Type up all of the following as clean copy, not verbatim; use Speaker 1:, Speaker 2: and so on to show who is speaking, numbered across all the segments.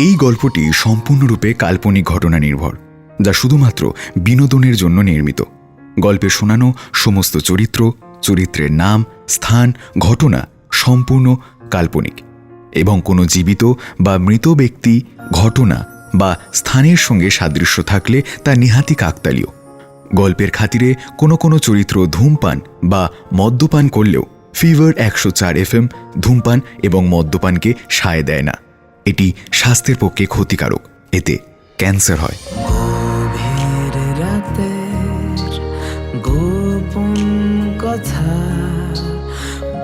Speaker 1: এই গল্পটি সম্পূর্ণরূপে কাল্পনিক ঘটনা নির্ভর, যা শুধুমাত্র বিনোদনের জন্য নির্মিত। গল্পে শোনানো সমস্ত চরিত্র, চরিত্রের নাম, স্থান, ঘটনা সম্পূর্ণ কাল্পনিক এবং কোনো জীবিত বা মৃত ব্যক্তি, ঘটনা বা স্থানের সঙ্গে সাদৃশ্য থাকলে তা নেহাতি কাকতালীয়। গল্পের খাতিরে কোনো কোনো চরিত্র ধূমপান বা মদ্যপান করলেও ফিভার 104 FM ধূমপান এবং মদ্যপানকে সায় দেয় না। এটি স্বাস্থ্যের পক্ষে ক্ষতিকারক, এতে ক্যান্সার হয়।
Speaker 2: গভীর রাতের গোপন কথা,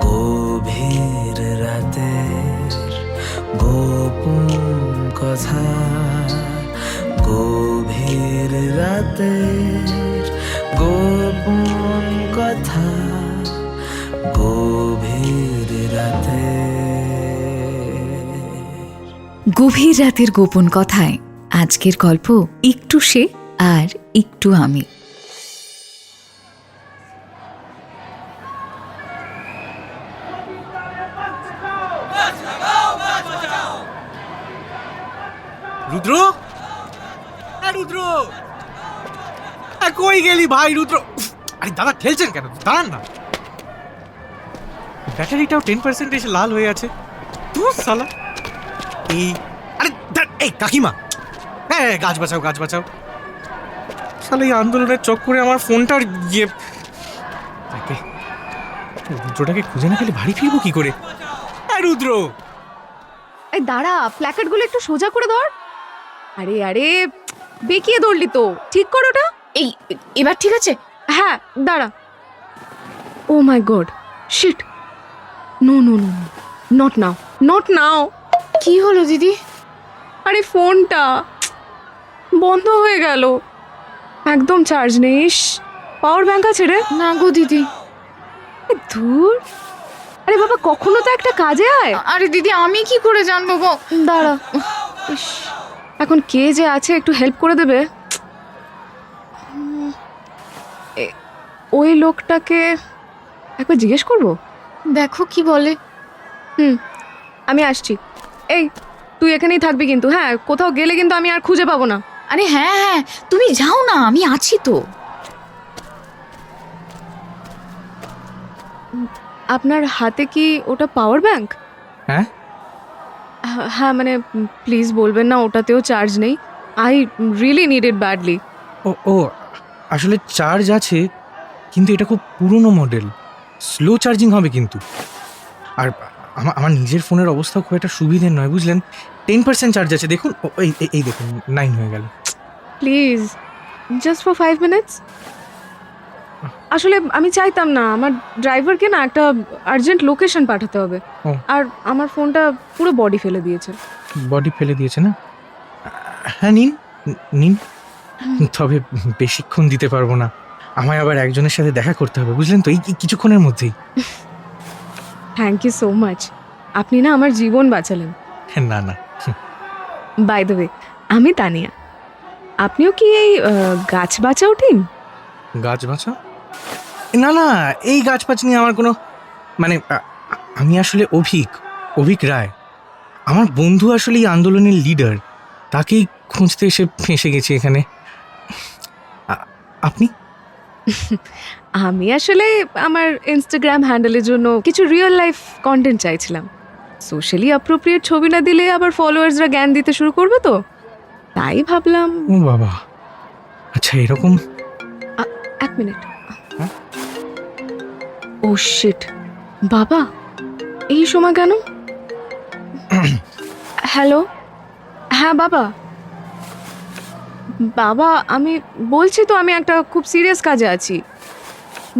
Speaker 2: গভীর রাতের গোপন কথা, গভীর রাতের গোপন কথা, গভীর রাতে।
Speaker 3: গভীর রাতের গোপন কথায় আজকের গল্প একটু সে আর একটু আমি।
Speaker 4: রুদ্র, রুদ্র, কই গেলি ভাই? রুদ্র, আরে দাদা ঠেলছেন কেন? দাঁড়ান না। ব্যাটারিটাও 10% এসে লাল হয়ে আছে। তুই সালা এই, আরে এই কাকিমা, হ্যাঁ গাছ বাঁচাও, গাছ বাঁচাও। সালা এই আন্দোলনের চক্করে আমার ফোনটার গিয়ে রুদ্রটাকে খুঁজে না পেলে বাড়ি ফিরবো কি করে? রুদ্র,
Speaker 5: এই দাঁড়া, প্ল্যাকার্ডগুলো একটু সোজা করে ধর। আরে আরে বেঁকিয়ে ধরলি তো, ঠিক কর ওটা।
Speaker 3: এই এবার ঠিক আছে?
Speaker 5: হ্যাঁ দাঁড়া। Oh my god, shit, no no no, not now, not now.
Speaker 3: কি হলো দিদি?
Speaker 5: আরে ফোনটা বন্ধ হয়ে গেল, একদম চার্জ নেই। পাওয়ার ব্যাংক আছে রে?
Speaker 3: না গো দিদি।
Speaker 5: ধুর, আরে বাবা কখনো তো একটা কাজে আয়।
Speaker 3: আরে দিদি আমি কি করে জানবো গো?
Speaker 5: দাঁড়া, ইস, এখন কে যে আছে একটু হেল্প করে দেবে? ওই লোকটাকে একবার জিজ্ঞেস করবো।
Speaker 3: দেখো কি বলে।
Speaker 5: আমি আসছি। এই তুই এখানেই থাকবি কিন্তু, হ্যাঁ? কোথাও গেলে কিন্তু আমি আর খুঁজে পাবো না।
Speaker 3: আরে হ্যাঁ হ্যাঁ, তুমি যাও না, আমি আছি তো।
Speaker 5: আপনার হাতে কি ওটা পাওয়ার ব্যাংক?
Speaker 4: হ্যাঁ
Speaker 5: হ্যাঁ মানে প্লিজ বলবেন না ওটাতেও চার্জ নেই। I really need it badly.
Speaker 4: ও আসলে চার্জ আছে, কিন্তু এটা খুব পুরনো মডেল, স্লো চার্জিং হবে কিন্তু। আর আমার নিজের ফোনের অবস্থা খুব একটা সুবিধের নয়, বুঝলেন। 10% চার্জ আছে, দেখুন। এই দেখুন 9 হয়ে গেল।
Speaker 5: Please just for 5 minutes. আসলে আমি চাইতাম না, আমার ড্রাইভারকে না একটা আর্জেন্ট লোকেশন পাঠাতে হবে।
Speaker 4: ও।
Speaker 5: আর আমার ফোনটা পুরো বডি ফেলে দিয়েছে।
Speaker 4: বডি ফেলে দিয়েছে না? হ্যাঁ নিন নিন, তবে বেশিক্ষণ দিতে পারবো না, আমায় আবার একজনের সাথে দেখা করতে হবে, বুঝলেন তো, এই কিছুক্ষণের মধ্যেই।
Speaker 5: থ্যাংক ইউ সো মাচ, আপনি না আমার জীবন বাঁচালেন।
Speaker 4: না না,
Speaker 5: বাই দ্য ওয়ে, আমি তানিয়া। আপনিও কি এই গাছ বাঁচাও টিম?
Speaker 4: গাছ বাঁচাও? না না, এই গাছ পাছ নিয়ে আমার কোনো মানে আমি আসলে অভিক রায়। আমার বন্ধু আসলে এই আন্দোলনের লিডার, তাকেই খুঁজতে এসে ফেঁসে গেছি এখানে। আপনি?
Speaker 5: আমি আসলে আমার ইনস্টাগ্রাম হ্যান্ডেলের জন্য কিছু রিয়েল লাইফ কন্টেন্ট চাইছিলাম। সোশ্যালি অ্যাপ্রোপ্রিয়েট ছবি না দিলে আবার ফলোয়ার্সরা জ্ঞান দিতে শুরু করবে, তো তাই ভাবলাম।
Speaker 4: ও বাবা, আচ্ছা এরকম।
Speaker 5: এক মিনিট। ও শিট, বাবা এই সময় কেন? হ্যালো, হ্যাঁ বাবা। বাবা আমি বলছি তো আমি একটা খুব সিরিয়াস কাজে আছি।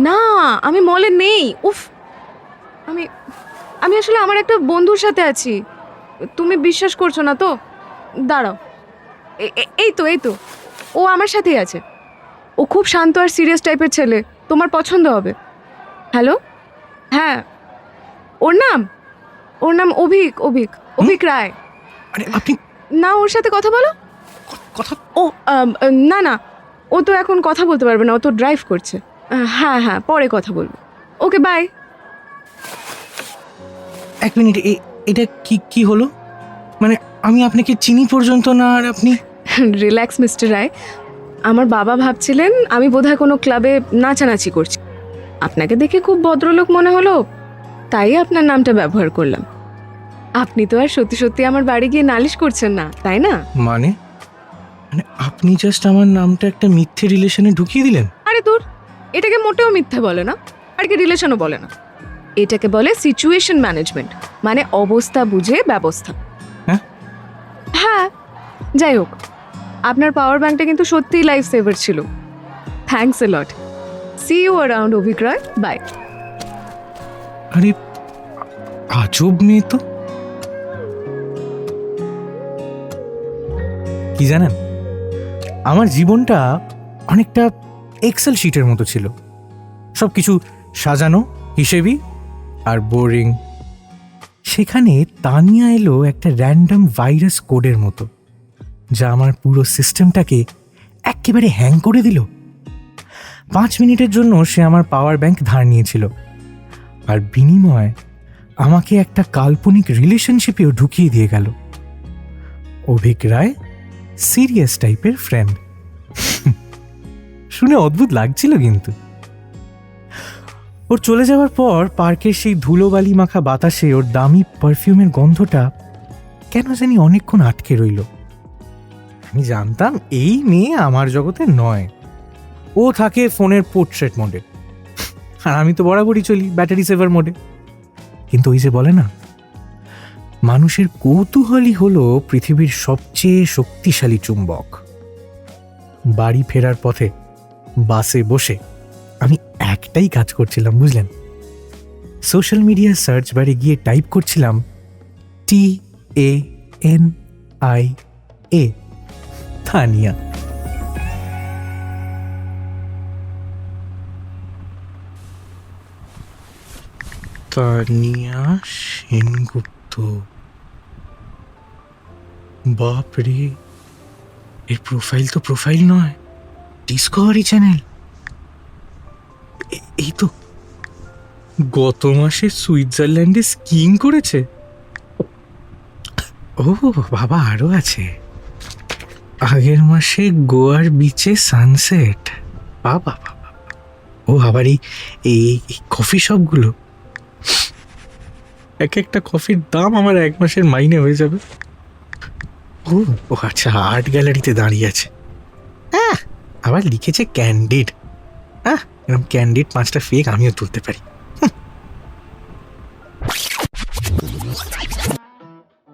Speaker 5: না আমি মলে নেই। উফ, আমি আমি আসলে আমার একটা বন্ধুর সাথে আছি। তুমি বিশ্বাস করছো না তো? দাঁড়াও, এই তো ও আমার সাথেই আছে। ও খুব শান্ত আর সিরিয়াস টাইপের ছেলে, তোমার পছন্দ হবে। হ্যালো, হ্যাঁ, ওর নাম অভিক রায়।
Speaker 4: আরে আপনি
Speaker 5: না, ওর সাথে কথা বলো।
Speaker 4: কথা
Speaker 5: ও না না, ও তো এখন কথা বলতে পারবে না, ও তো ড্রাইভ করছে। হ্যাঁ হ্যাঁ, পরে কথা বলবো। Okay bye.
Speaker 4: এক মিনিট, এটা কি হলো? মানে আমি আপনাকে চিনি পর্যন্ত না, আর আপনি
Speaker 5: রিল্যাক্স মিস্টার রায়, আমার বাবা ভাবছিলেন আমি বোধহয় কোনো ক্লাবে নাচানাচি করছি। আপনাকে দেখে খুব ভদ্রলোক মনে হলো, তাই আপনার নামটা ব্যবহার করলাম। আপনি তো আর সত্যি সত্যি আমার বাড়ি গিয়ে নালিশ করছেন না, তাই না?
Speaker 4: মানে মানে আপনি জাস্ট আমার নামটা একটা মিথ্যে রিলেশনে ঢুকিয়ে দিলেন।
Speaker 5: আরে দূর, এটাকে মোটেও মিথ্যা বলে না, আর কি রিলেশনও বলে না। এটাকে বলে সিচুয়েশন ম্যানেজমেন্ট, মানে অবস্থা বুঝে ব্যবস্থা।
Speaker 4: হ্যাঁ?
Speaker 5: হ্যাঁ, যাই হোক, আপনার পাওয়ার ব্যাংকটা কিন্তু সত্যিই লাইফ সেভার ছিল। Thanks a lot. See you around, Avik Roy, bye.
Speaker 4: আরে আজব মেয়ে তো। কি জানেন, আমার জীবনটা অনেকটা এক্সেল শিটের মতো ছিল, সব কিছু সাজানো, হিসেবি আর বোরিং। সেখানে তানিয়া এলো একটা র্যান্ডম ভাইরাস কোডের মতো, যা আমার পুরো সিস্টেমটাকে একেবারে হ্যাং করে দিল। 5 মিনিটের জন্য সে আমার পাওয়ার ব্যাংক ধার নিয়েছিল, আর বিনিময়ে আমাকে একটা কাল্পনিক রিলেশনশিপেও ঢুকিয়ে দিয়ে গেল। অভিক রায় সিরিয়াস টাইপের ফ্রেন্ড। শুনে অদ্ভুত লাগছিল, কিন্তু ওর চলে যাওয়ার পর পার্কের সেই ধুলোবালি মাখা বাতাসে ওর দামি পারফিউমের গন্ধটা কেন জানি অনেকক্ষণ আটকে রইল। আমি জানতাম এই মেয়ে আমার জগতে নয়। ও থাকে ফোনের পোর্ট্রেট মোডে, আর আমি তো বরাবরই চলি ব্যাটারি সেভার মোডে। কিন্তু ওই যে বলে না, মানুষের কৌতূহলই হলো পৃথিবীর সবচেয়ে শক্তিশালী চুম্বক। বাড়ি ফেরার পথে বাসে বসে আমি একটাই কাজ করছিলাম, বুঝলেন? সোশ্যাল মিডিয়া সার্চ বারে গিয়ে টাইপ করছিলাম TANIA, তানিয়া। তানিয়া সেনগুপ্ত, বাপরে, এর প্রোফাইল তো প্রোফাইল নয়, ডিসকভারি চ্যানেল। এই তো গত মাসে সুইজারল্যান্ডে স্কিইং করেছে। ও বাবা, আরো আছে। আগের মাসে গোয়ার বিচে সানসেট। বাবা বাবা, ও আবার এই কফি শপগুলো, এক একটা কফির দাম আমার 1 মাসের মাইনে হয়ে যাবে। ও ও আচ্ছা, আর্ট গ্যালারিতে দাঁড়িয়ে আছে। হ্যাঁ, আবার লিখেছে ক্যান্ডিড। হ্যাঁ, এরকম ক্যান্ডিড 5টা ফেক আমিও তুলতে পারি।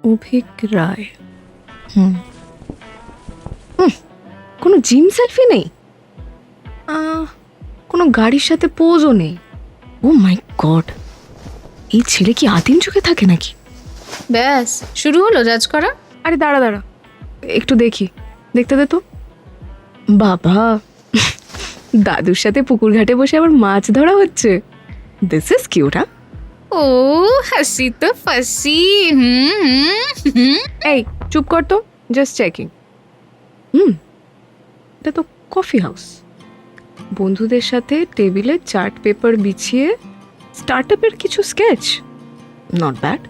Speaker 5: অভিক রায়। কোনো জিম সেলফি নেই, কোনো গাড়ির সাথে পোজও নেই। ও মাই গড, এই ছেলে কি আদিম যুগে থাকে নাকি?
Speaker 6: ব্যাস শুরু হলো জাজ করা।
Speaker 5: আরে দাঁড়া দাঁড়া, একটু দেখি, দেখতে দে তো। বাবা, দাদুর সাথে পুকুর ঘাটে বসে আবার মাছ ধরা হচ্ছে। This is cute. হ্যাঁ,
Speaker 6: ও হাসি তো ফাসি।
Speaker 5: এই চুপ কর তো, জাস্ট চেকিং। এটা তো কফি হাউস। বন্ধুদের সাথে টেবিলে চার্ট পেপার বিছিয়ে স্টার্টআপের কিছু স্কেচ, নট ব্যাড।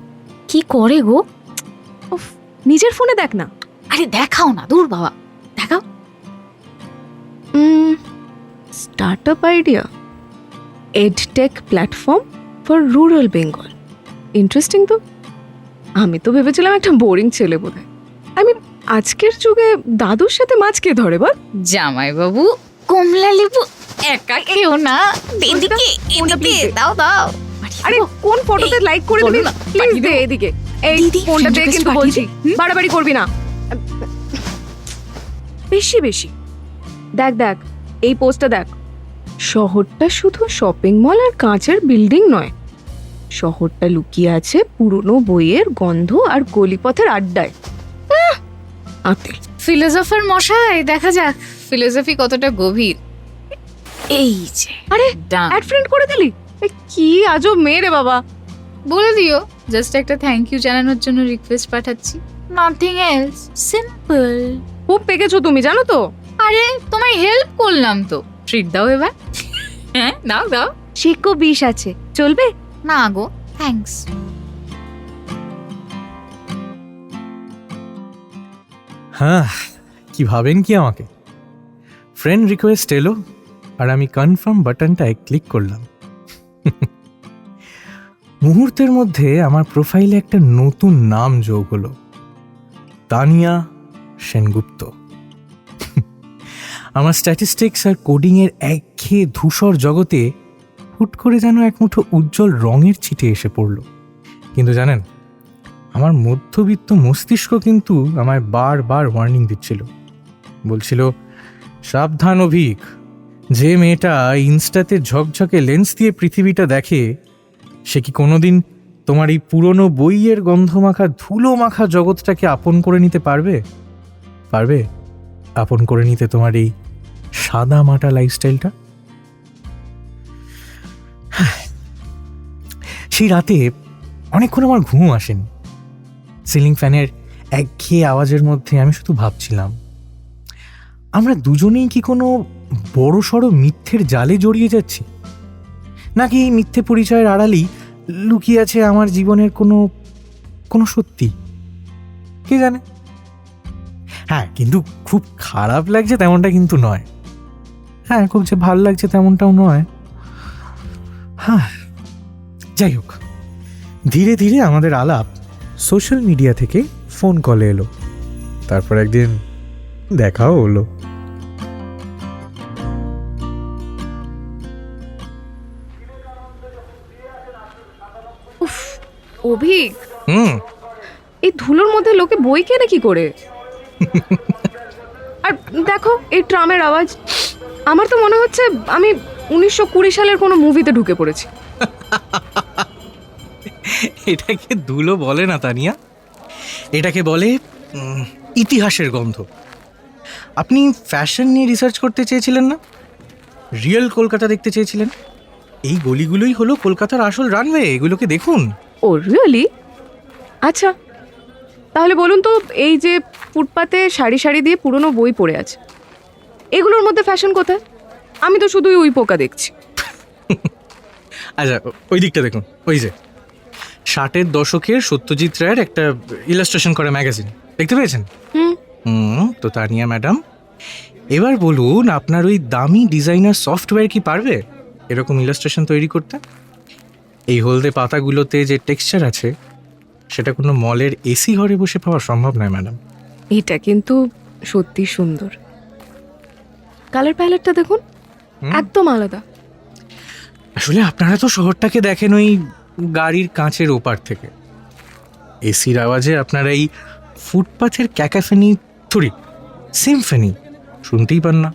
Speaker 6: কি করে গো?
Speaker 5: উফ, নিজের ফোনে দেখ না।
Speaker 6: আরে দেখাও না, দূর বাবা, দেখাও।
Speaker 5: Startup idea, edtech platform for rural Bengal. Interesting তো। আমি তো ভেবেছিলাম একটা বোরিং ছেলে বোধহয়। আমি আজকের যুগে দাদুর সাথে মাছ কে ধরে বল?
Speaker 6: জামাই বাবু কমলা লেবু একা খেও না, এদিকে এদিকে দাও দাও।
Speaker 5: আরে কোন ফটোতে লাইক করে দিবি?
Speaker 6: বলো না,
Speaker 5: প্লিজ
Speaker 6: পাঠিয়ে
Speaker 5: দে
Speaker 6: দাও।
Speaker 5: এদিকে। এই
Speaker 6: দিদি,
Speaker 5: ফোনটা
Speaker 6: friend
Speaker 5: দে,
Speaker 6: request
Speaker 5: কিন্তু
Speaker 6: পাঠিয়ে
Speaker 5: বলছি
Speaker 6: দে।
Speaker 5: বাড়াবাড়ি করবি না। বেশি বেশি দেখ দেখ, এই পোস্টটা দেখ। শহরটা শুধু শপিং মল আর কাঁচের বিল্ডিং নয়, শহরটা লুকিয়ে আছে পুরনো বইয়ের গন্ধ আর গলিপথের আড্ডায়। আতেল
Speaker 6: ফিলোসফার মশাই, দেখা যাক ফিলোসফি কতটা গভীর। এই যে
Speaker 5: আরে
Speaker 6: ডান,
Speaker 5: অ্যাড ফ্রেন্ড করে দিলি? এ কি আজব মেয়ে রে বাবা।
Speaker 6: বলে দিও জাস্ট একটা থ্যাংক ইউ জানানোর জন্য রিকোয়েস্ট পাঠাচ্ছি, নাথিং এলস, সিম্পল।
Speaker 5: খুব পেকেছো তুমি, জানো তো।
Speaker 6: আরে তোমায় হেল্প করলাম তো, ট্রিট দাও এবার। হ্যাঁ দাও দাও।
Speaker 5: শিকো 20 আছে, চলবে?
Speaker 6: না গো, থ্যাঙ্কস।
Speaker 4: হ্যাঁ, কি ভাবেন কি আমাকে? ফ্রেন্ড রিকোয়েস্ট এলো আর আমি কনফার্ম বাটনটায় ক্লিক করলাম। মুহূর্তের মধ্যে আমার প্রোফাইলে একটা নতুন নাম যোগ হলো, তানিয়া সেনগুপ্ত। আমার স্ট্যাটিস্টিক্স আর কোডিংয়ের একঘেয়ে ধূসর জগতে হুট করে যেন এক মুঠো উজ্জ্বল রঙের ছিটে এসে পড়ল। কিন্তু জানেন, আমার মধ্যবিত্ত মস্তিষ্ক কিন্তু আমায় বারবার ওয়ার্নিং দিচ্ছিল, বলছিল, সাবধান অভিক, যে মেয়েটা ইনস্টাতে ঝকঝকে লেন্স দিয়ে পৃথিবীটা দেখে, সে কি কোনোদিন তোমার এই পুরনো বইয়ের গন্ধমাখা ধুলো মাখা জগৎটাকে আপন করে নিতে পারবে? আপন করে নিতে তোমার এই সাদা মাটা লাইফস্টাইলটা? সেই রাতে অনেকক্ষণ আমার ঘুম আসেনি। সিলিং ফ্যানের একঘেয়ে আওয়াজের মধ্যে আমি শুধু ভাবছিলাম, আমরা দুজনেই কি কোনো বড় সড়ো মিথ্যের জালে জড়িয়ে যাচ্ছি, নাকি এই মিথ্যে পরিচয়ের আড়ালেই লুকিয়ে আছে আমার জীবনের কোনো কোনো সত্যি? কে জানে। হ্যাঁ, কিন্তু খুব খারাপ লাগছে তেমনটা কিন্তু নয়। হ্যাঁ, খুব যে ভাল লাগছে তেমনটাও নয়। হ্যাঁ, যাই হোক, ধীরে ধীরে আমাদের আলাপ সোশ্যাল মিডিয়া থেকে ফোন কলে এলো, তারপর একদিন দেখাও হলো।
Speaker 5: উফ, অভিক,
Speaker 4: হুম,
Speaker 5: এই ধুলোর মধ্যে লোকে বই কেনে কি করে? আর দেখো এই ট্রামের আওয়াজ, আমার তো মনে হচ্ছে আমি 1920 সালের কোনো মুভিতে ঢুকে পড়েছি।
Speaker 4: এটাকে ধুলো বলে না তানিয়া, এটাকে বলে ইতিহাসের গন্ধ। আপনি ফ্যাশন নিয়ে রিসার্চ করতে চেয়েছিলেন না? রিয়েল কলকাতা দেখতে চেয়েছিলেন? এই গলিগুলোই হলো কলকাতার আসল রানওয়ে, এগুলোকে দেখুন।
Speaker 5: ও রিয়েলি? আচ্ছা, তাহলে বলুন তো, এই যে ফুটপাতে সারি সারি দিয়ে পুরনো বই পড়ে আছে, এগুলোর মধ্যে ফ্যাশন কোথায়? আমি তো শুধুই ওই পোকা দেখছি।
Speaker 4: আচ্ছা, ওই দিকটা দেখুন, ওই যে 60-এর দশকের সত্যজিৎ রায়ের একটা ইলাস্ট্রেশন করা ম্যাগাজিন দেখতে পেয়েছেন? তো তানিয়া ম্যাডাম, এবার বলুন, আপনার ওই দামি ডিজাইনার সফটওয়্যার কি পারবে এরকম ইলাস্ট্রেশন তৈরি করতে? এই হলদে পাতাগুলোতে যে টেক্সচার আছে, সেটা কোনো মলের এসি ঘরে বসে পাওয়া সম্ভব নয় ম্যাডাম।
Speaker 5: এটা কিন্তু সত্যি সুন্দর। কালার প্যালেটটা দেখুন, একদম আলাদা।
Speaker 4: আসলে আপনারা তো শহরটাকে দেখেন ওই গাড়ির কাঁচের ওপার থেকে। এসির আওয়াজে আপনারা এই ফুটপাথের ক্যাকাফেনি সিম্ফনি শুনতেই পান না।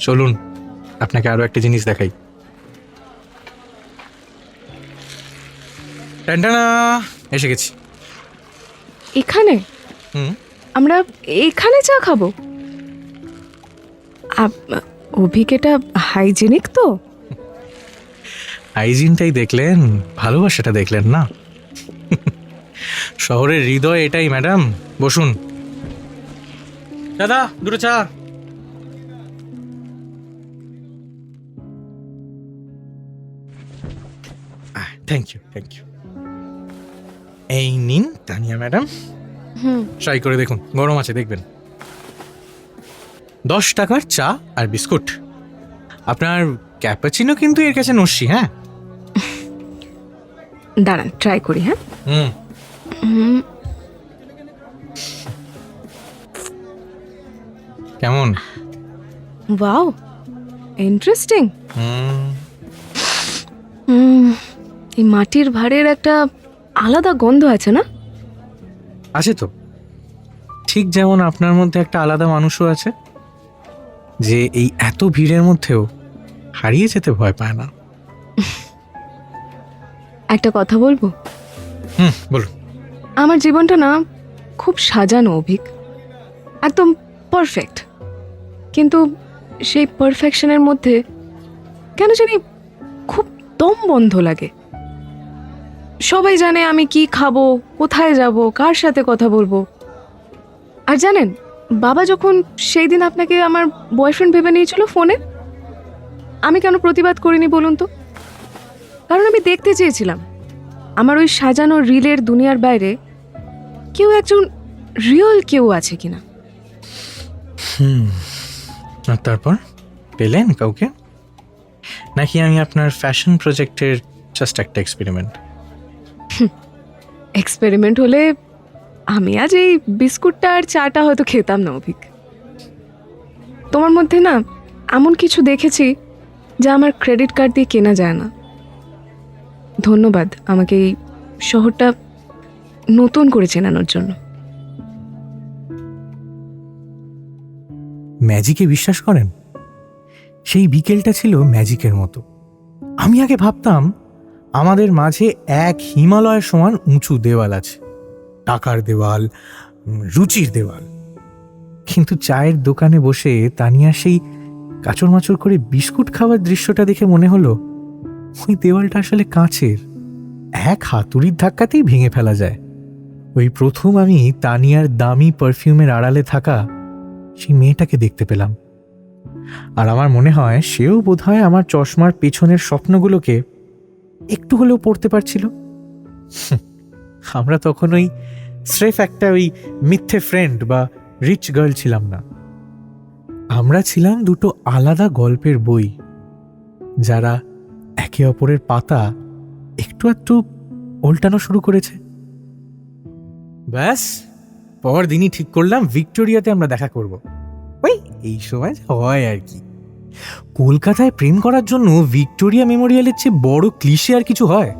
Speaker 4: চলুন, আপনাকে আরো একটা জিনিস দেখাই। টানটানা, এসে গেছি।
Speaker 5: এখানে
Speaker 4: হুম,
Speaker 5: আমরা এখানে চা খাবো? অভিক, এটা হাইজেনিক তো?
Speaker 4: হাইজিনটাই দেখলেন, ভালোবাসাটা দেখলেন না? শহরের হৃদয় এটাই ম্যাডাম। বসুন। দাদা, দুটো চা। Thank you, thank you. এই নিন তানিয়া ম্যাডাম,
Speaker 5: হুম,
Speaker 4: ট্রাই করে দেখুন, গরম আছে দেখবেন। 10 টাকার চা আর বিস্কুট। আপনার ক্যাপাচিনো কিন্তু এর কাছে নস্যি। হ্যাঁ,
Speaker 5: দাঁড়ান ট্রাই করি। হ্যাঁ,
Speaker 4: কেমন?
Speaker 5: Wow, interesting. এই মাটির ভাঁড়ের একটা আলাদা গন্ধ আছে না?
Speaker 4: আছে তো। ঠিক যেমন আপনার মধ্যে একটা আলাদা মানুষও আছে, যে এই এত ভিড়ের মধ্যেও হারিয়ে যেতে ভয় পায় না।
Speaker 5: একটা কথা বলবো?
Speaker 4: বলুন।
Speaker 5: আমার জীবনটা না খুব সাজানো অভিক, একদম পারফেক্ট, কিন্তু সেই পারফেকশনের মধ্যে কেন জানি খুব দম বন্ধ লাগে। সবাই জানে আমি কি খাবো, কোথায় যাব, কার সাথে কথা বলবো। আর জানেন, বাবা যখন সেই দিন আপনাকে আমার বয়ফ্রেন্ড ভেবে নিয়েছিল ফোনে, আমি কেন প্রতিবাদ করিনি বলুন তো? কারণ আমি দেখতে চেয়েছিলাম আমার ওই সাজানো রিলের দুনিয়ার বাইরে কেউ একজন রিয়েল কেউ আছে কিনা।
Speaker 4: আর তারপর পেলেন কাউকে, নাকি আমি আপনার ফ্যাশন প্রজেক্টের জাস্ট একটা এক্সপেরিমেন্ট?
Speaker 5: এক্সপেরিমেন্ট হলে আমি আজ এই বিস্কুটটা আর চাটা হয়তো খেতাম না অভিক। তোমার মধ্যে না এমন কিছু দেখেছি যা আমার ক্রেডিট কার্ড দিয়ে কেনা যায় না। ধন্যবাদ আমাকে এই শহরটা নতুন করে চেনানোর জন্য।
Speaker 4: ম্যাজিকে বিশ্বাস করেন? সেই বিকেলটা ছিল ম্যাজিকের মতো। আমি আগে ভাবতাম আমাদের মাঝে এক হিমালয়ের সমান উঁচু দেওয়াল আছে, টাকার দেওয়াল, রুচির দেওয়াল। কিন্তু চায়ের দোকানে বসে তানিয়া সেই কাচর মাচর করে বিস্কুট খাওয়ার দৃশ্যটা দেখে মনে হলো ওই দেওয়ালটা আসলে কাঁচের, এক হাতুড়ির ধাক্কাতেই ভেঙে ফেলা যায়। ওই প্রথম আমি তানিয়ার দামি পারফিউমের আড়ালে থাকা সেই মেয়েটাকে দেখতে পেলাম। আর আমার মনে হয় সেও বোধহয় আমার চশমার পেছনের স্বপ্নগুলোকে একটু হলেও পড়তে পারছিল। আমরা তখন ওই স্রেফ একটা ওই মিথ্যে ফ্রেন্ড বা রিচ গার্ল ছিলাম না। আমরা ছিলাম দুটো আলাদা গল্পের বই, যারা একে অপরের পাতা একটু একটু উল্টানো শুরু করেছে। ব্যাস, পরদিনই ঠিক করলাম ভিক্টোরিয়াতে আমরা দেখা করব। ওই এই সময় হয় আর কি। কলকাতায় প্রেম করার জন্য ভিক্টোরিয়া মেমোরিয়ালের চেয়ে বড় ক্লিশে আর কিছু হয়?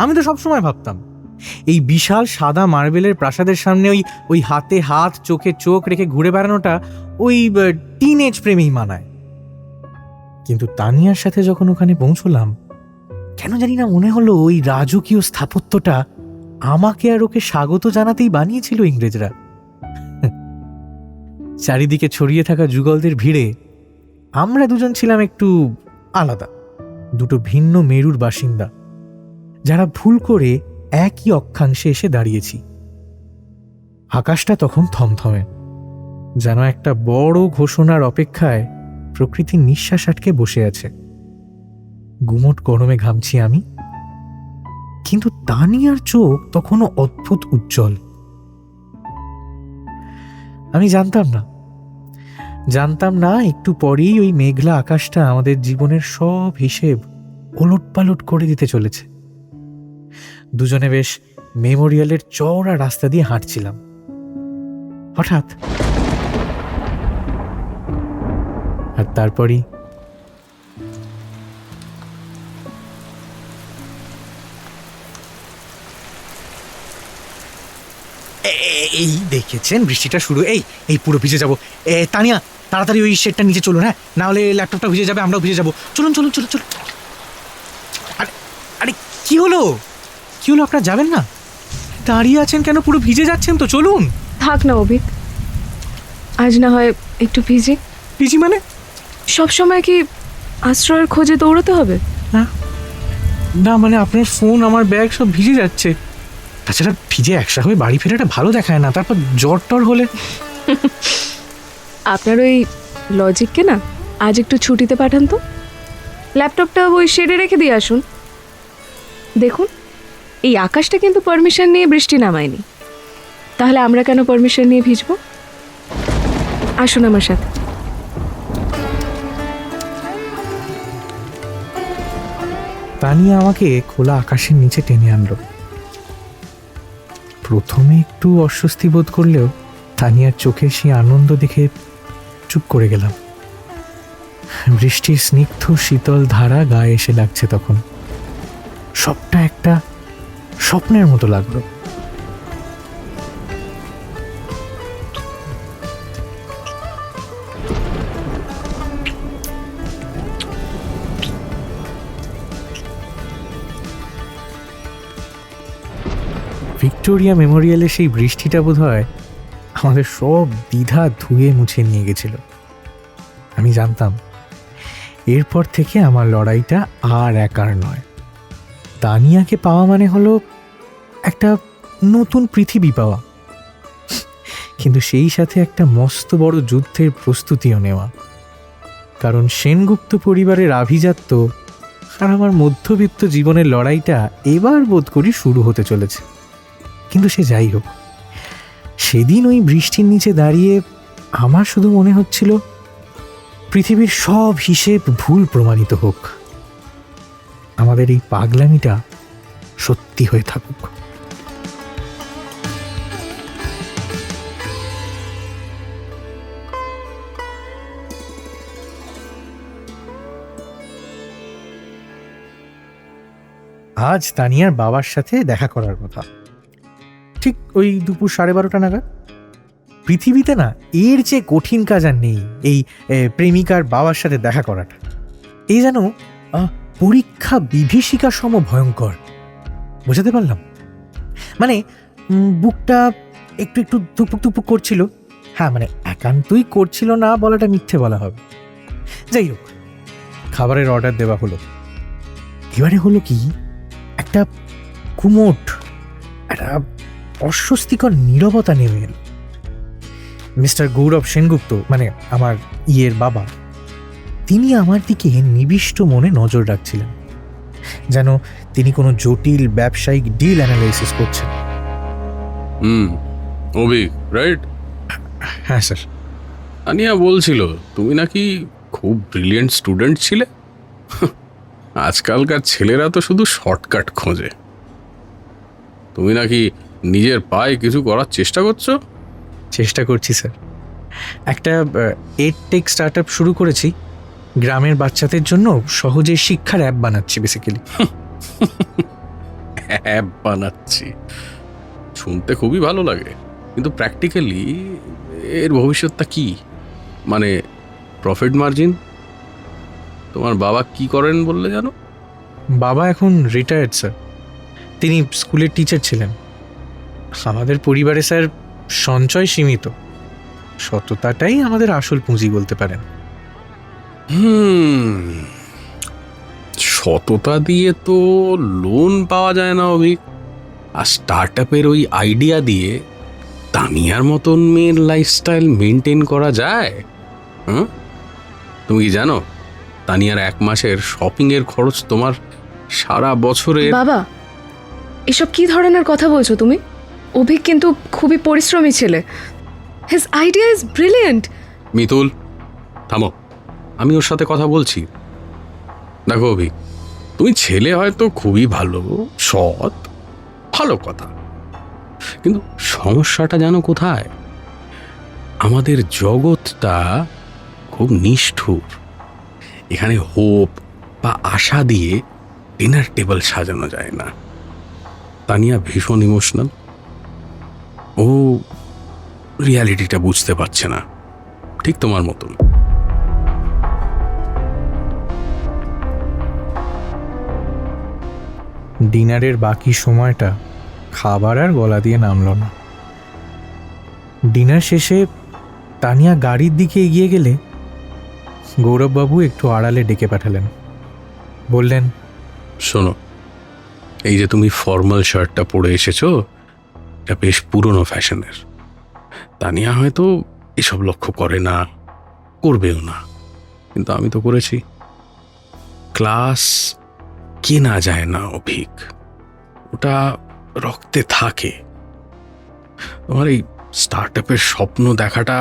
Speaker 4: আমি তো সবসময় ভাবতাম এই বিশাল সাদা মার্বেলের প্রাসাদের সামনে ওই হাতে হাত চোখে চোখ রেখে ঘুরে বেড়ানোটা ওই টিনএজ প্রেমেই মানায়। কিন্তু তানিয়ার সাথে যখন ওখানে পৌঁছলাম, কেন জানি না মনে হলো ওই রাজকীয় স্থাপত্যটা আমাকে আর ওকে স্বাগত জানাতেই বানিয়েছিল ইংরেজরা। চারিদিকে ছড়িয়ে থাকা যুগলদের ভিড়ে আমরা দুজন ছিলাম একটু আলাদা, দুটো ভিন্ন মেরুর বাসিন্দা, যারা ভুল করে একই অক্ষাংশে এসে দাঁড়িয়েছি। আকাশটা তখন থমথমে, যেন একটা বড় ঘোষণার অপেক্ষায় প্রকৃতির নিঃশ্বাস আটকে বসে আছে। গুমোট গরমে ঘামছি আমি, কিন্তু তানিয়ার চোখ তখনও অদ্ভুত উজ্জ্বল। আমি জানতাম না একটু পরেই ওই মেঘলা আকাশটা আমাদের জীবনের সব হিসেব ওলটপালট করে দিতে চলেছে। দুজনে বেশ মেমোরিয়ালের চওড়া রাস্তা দিয়ে হাঁটছিলাম। হঠাৎ আর তারপরই এই দেখেছেন বৃষ্টিটা শুরু, এই পুরো ভিজে যাবো। তানিয়া তাড়াতাড়ি ওই শেডটা নিচে চলুন, হ্যাঁ, না হলে ল্যাপটপটা ভিজে যাবে, আমরাও ভিজে যাবো। চলুন। আরে কি হলো আপনারা যাবেন না? দাঁড়িয়ে আছেন কেন? পুরো ভিজে যাচ্ছেন তো, চলুন।
Speaker 5: থাক না অভিক, আজ না হয় একটু
Speaker 4: ভিজি মানে?
Speaker 5: সবসময় কি আশ্রয়ের খোঁজে দৌড়তে হবে?
Speaker 4: না মানে আপনার ফোন, আমার ব্যাগ সব ভিজে যাচ্ছে। তাছাড়া ভিজে একসা হয়ে বাড়ি ফেরাটা ভালো দেখায় না, তারপর জ্বর টর হলে।
Speaker 5: আপনার ওই লজিককে না আজ একটু ছুটিতে পাঠান তো। ল্যাপটপটা ওই শেডে রেখে দিয়ে আসুন। দেখুন, এই আকাশটা কিন্তু পারমিশন নিয়ে বৃষ্টি নামায়নি, তাহলে আমরা কেন পারমিশন নিয়ে ভিজবো? আসুন আমার সাথে।
Speaker 4: তানিয়া আমাকে খোলা আকাশের নিচে টেনে আনলো। প্রথমে একটু অস্বস্তি বোধ করলেও তানিয়ার চোখের সেই আনন্দ দেখে চুপ করে গেলাম। বৃষ্টির স্নিগ্ধ শীতল ধারা গায়ে এসে লাগছে তখন। সবটা একটা স্বপ্নের মতো লাগলো। ভিক্টোরিয়া মেমোরিয়ালে সেই বৃষ্টিটা বোধহয় আমাদের সব দ্বিধা ধুয়ে মুছে নিয়ে গেছিল। আমি জানতাম এরপর থেকে আমার লড়াইটা আর একার নয়। তানিয়াকে পাওয়া মানে হলো একটা নতুন পৃথিবী পাওয়া, কিন্তু সেই সাথে একটা মস্ত বড় যুদ্ধের প্রস্তুতিও নেওয়া। কারণ সেনগুপ্ত পরিবারের আভিজাত্য আর আমার মধ্যবিত্ত জীবনের লড়াইটা এবার বোধ করি শুরু হতে চলেছে। কিন্তু সে যাই হোক, সেদিন ওই বৃষ্টির নিচে দাঁড়িয়ে আমার শুধু মনে হচ্ছিল পৃথিবীর সব হিসেব ভুল প্রমাণিত হোক, আমাদের এই পাগলামিটা সত্যি হয়ে থাকুক। আজ তানিয়ার বাবার সাথে দেখা করার কথা, ঠিক ওই দুপুর 12:30 নাগাদ। পৃথিবীতে না এর চেয়ে কঠিন কাজ আর নেই এই প্রেমিকার বাবার সাথে দেখা করাটা। এই যেন পরীক্ষা বিভীষিকা সম ভয়ঙ্কর। বোঝাতে পারলাম? মানে বুকটা একটু একটু ধুপুক ধুপুক করছিল। হ্যাঁ, মানে একান্তই করছিল না বলাটা মিথ্যে বলা হবে। যাই হোক, খাবারের অর্ডার দেওয়া হলো। এবারে হলো কি, একটা কুমোট, একটা অস্বস্তিকর নীরবতা নেমে এল। মিস্টার গৌরব সেনগুপ্ত, মানে আমার ইয়ের বাবা, তিনি আমার দিকে নিবিষ্ট মনে নজর রাখছিলেন, যেন তিনি কোনো জটিল ব্যবসায়িক ডিল অ্যানালাইসিস করছেন।
Speaker 7: অভিক, রাইট?
Speaker 4: হ্যাঁ স্যার।
Speaker 7: তানিয়া বলছিল তুমি নাকি খুব ব্রিলিয়েন্ট স্টুডেন্ট ছিলে। আজকালকার ছেলেরা তো শুধু শর্টকাট খোঁজে। তুমি নাকি নিজের পায়ে কিছু করার চেষ্টা করছো?
Speaker 4: চেষ্টা করছি স্যার। একটা এডটেক স্টার্ট আপ শুরু করেছি। গ্রামের বাচ্চাদের জন্য সহজে শিক্ষার অ্যাপ বানাচ্ছি বেসিক্যালি।
Speaker 7: অ্যাপ বানাচ্ছি শুনতে খুবই ভালো লাগে, কিন্তু প্র্যাকটিক্যালি এর ভবিষ্যৎটা কি? মানে প্রফিট মার্জিন? তোমার বাবা কি করেন বললে জানো?
Speaker 4: বাবা এখন রিটায়ার্ড স্যার। তিনি স্কুলের টিচার ছিলেন। আমাদের পরিবারে স্যার সঞ্চয় সীমিত, সততাটাই আমাদের আসল পুঁজি বলতে পারেন।
Speaker 7: সততা দিয়ে তো লোন পাওয়া যায় না অভিক। আর স্টার্ট আপের ওই আইডিয়া দিয়ে তানিয়ার মতন মেয়ের লাইফস্টাইল মেনটেন করা যায়? তুমি কি জানো তানিয়ার 1 মাসের শপিং এর খরচ তোমার সারা বছরের?
Speaker 5: বাবা, এসব কি ধরনের কথা বলছো তুমি? অভিক কিন্তু খুবই পরিশ্রমী ছেলে। His idea is brilliant.
Speaker 7: Mitul, থামো, আমি ওর সাথে কথা বলছি। দেখো অভিক, তুমি ছেলে হয়তো খুবই ভালো, সৎ, ভালো কথা, কিন্তু সমস্যাটা জানো কোথায়? আমাদের জগৎটা খুব নিষ্ঠুর। এখানে হোপ বা আশা দিয়ে ডিনার টেবিল সাজানো যায় না। তানিয়া ভীষণ ইমোশনাল। ও রিয়ালিটিটা বুঝতে পারছে না, ঠিক তোমার মতন।
Speaker 4: ডিনারের বাকি সময়টা খাবার আর গলা দিয়ে নামল না। ডিনার শেষে তানিয়া গাড়ির দিকে এগিয়ে গেলে গৌরববাবু একটু আড়ালে ডেকে পাঠালেন। বললেন,
Speaker 7: শোনো, এই যে তুমি ফর্মাল শার্টটা পরে এসেছো, এটা বেশ পুরনো ফ্যাশনের। তানিয়া হয়তো এসব লক্ষ্য করে না, করবেও না, কিন্তু আমি তো করেছি। ক্লাস কেনা যায় না অভিক, ওটা রক্তে থাকে। তোমার এই স্টার্ট আপের স্বপ্ন দেখাটা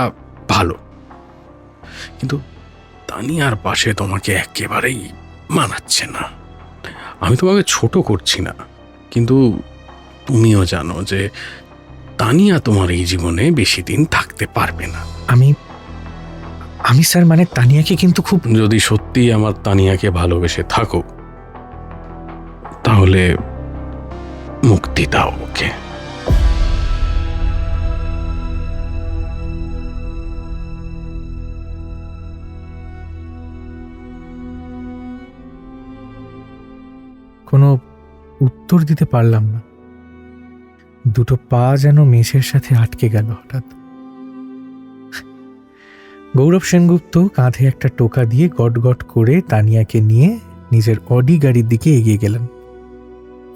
Speaker 7: ভালো, কিন্তু তানিয়ার পাশে তোমাকে একেবারেই মানাচ্ছে না। আমি তোমাকে ছোট করছি না, কিন্তু তুমিও জানো যে তানিয়া তোমার এই জীবনে বেশি দিন থাকতে পারবে না।
Speaker 4: আমি স্যার, মানে তানিয়াকে কিন্তু খুব...
Speaker 7: যদি সত্যি আমার তানিয়াকে ভালোবেসে থাকো, তাহলে মুক্তি দাও ওকে।
Speaker 4: কোনো উত্তর দিতে পারলাম না। দুটো পা যেন মেঝের সাথে আটকে গেল হঠাৎ। গৌরব সেনগুপ্ত কাঁধে একটা টোকা দিয়ে গটগট করে তানিয়াকে নিয়ে নিজের অডি গাড়ির দিকে এগিয়ে গেলেন।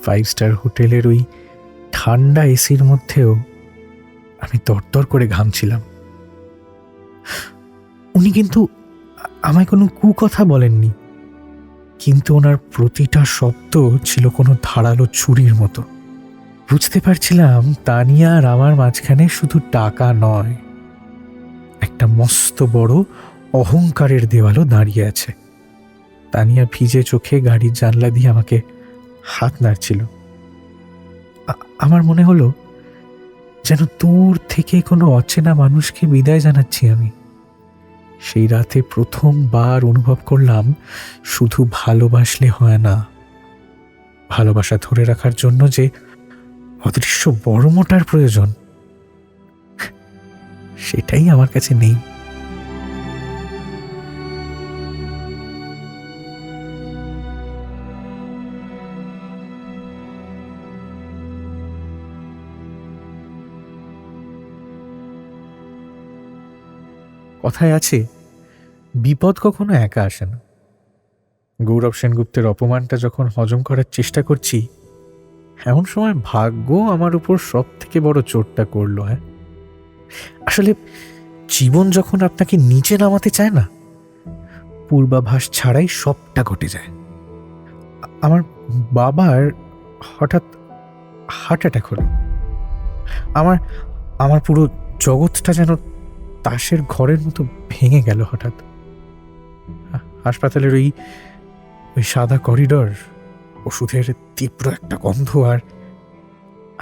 Speaker 4: 5 স্টার হোটেলের ওই ঠান্ডা এসির মধ্যেও আমি তরতর করে ঘামছিলাম। উনি কিন্তু আমায় কোনো কুকথা বলেননি, কিন্তু ওনার প্রতিটা শব্দ ছিল কোনো ধারালো ছুরির মতো। বুঝতে পারছিলাম তানিয়া আর আমার মাঝখানে শুধু টাকা নয়, একটা মস্ত বড় অহংকারের দেওয়ালও দাঁড়িয়ে আছে। তানিয়া ভিজে চোখে গাড়ির জানলা দিয়ে আমাকে হাত নাড়ছিল। আমার মনে হলো যেন দূর থেকে কোনো অচেনা মানুষকে বিদায় জানাচ্ছি আমি। সেই রাতে প্রথমবার অনুভব করলাম শুধু ভালোবাসলে হয় না, ভালোবাসা ধরে রাখার জন্য যে অদৃশ্য বড় মোটার প্রয়োজন, সেটাই আমার কাছে নেই। কথায় আছে, বিপদ কখনো একা আসে না। গৌরব সেনগুপ্তের অপমানটা যখন হজম করার চেষ্টা করছি, এমন সময় ভাগ্য আমার উপর সব থেকে বড় চোটটা করলো। আসলে জীবন যখন আপনাকে নিচে নামাতে চায় না, পূর্বাভাস ছাড়াই সবটা ঘটে যায়। আমার বাবার হঠাৎ হার্ট অ্যাটাক হলো। আমার পুরো জগৎটা যেন তাসের ঘরের মতো ভেঙে গেল হঠাৎ। হাসপাতালের ওই সাদা করিডর, ওষুধের তীব্র একটা গন্ধ, আর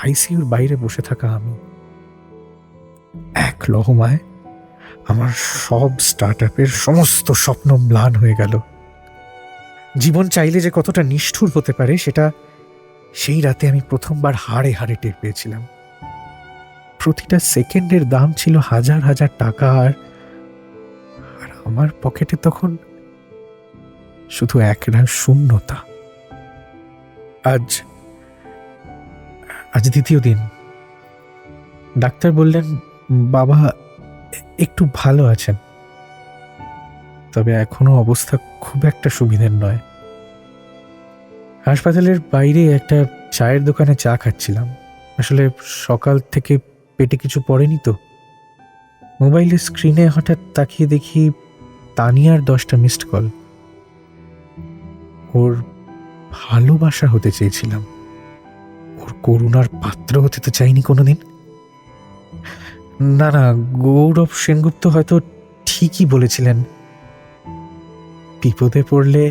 Speaker 4: আইসিইউর বাইরে বসে থাকা আমি, এক লহমায় আমার সব স্টার্টআপের সমস্ত স্বপ্ন ম্লান হয়ে গেল। জীবন চাইলে যে কতটা নিষ্ঠুর হতে পারে সেটা সেই রাতে আমি প্রথমবার হাড়ে হাড়ে টের পেয়েছিলাম। প্রতিটা সেকেন্ডের দাম ছিল হাজার হাজার টাকা, আর আমার পকেটে তখন শুধু একরা শূন্যতা। আজ দ্বিতীয় দিন। ডাক্তার বললেন বাবা একটু ভালো আছেন, তবে এখনো অবস্থা খুব একটা সুবিধের নয়। হাসপাতালের বাইরে একটা চায়ের দোকানে চা খাচ্ছিলাম। আসলে সকাল থেকে পেটে কিছু পড়েনি তো। মোবাইলের স্ক্রিনে হঠাৎ তাকিয়ে দেখি তানিয়ার 10টা মিসড কল। ওর ভালোবাসা হতে চেয়েছিলাম, ওর করুণার পাত্র হতে তো চাইনি কোনোদিন। না, গৌরব সেনগুপ্ত হয়তো ঠিকই বলেছিলেন, বিপদে পড়লে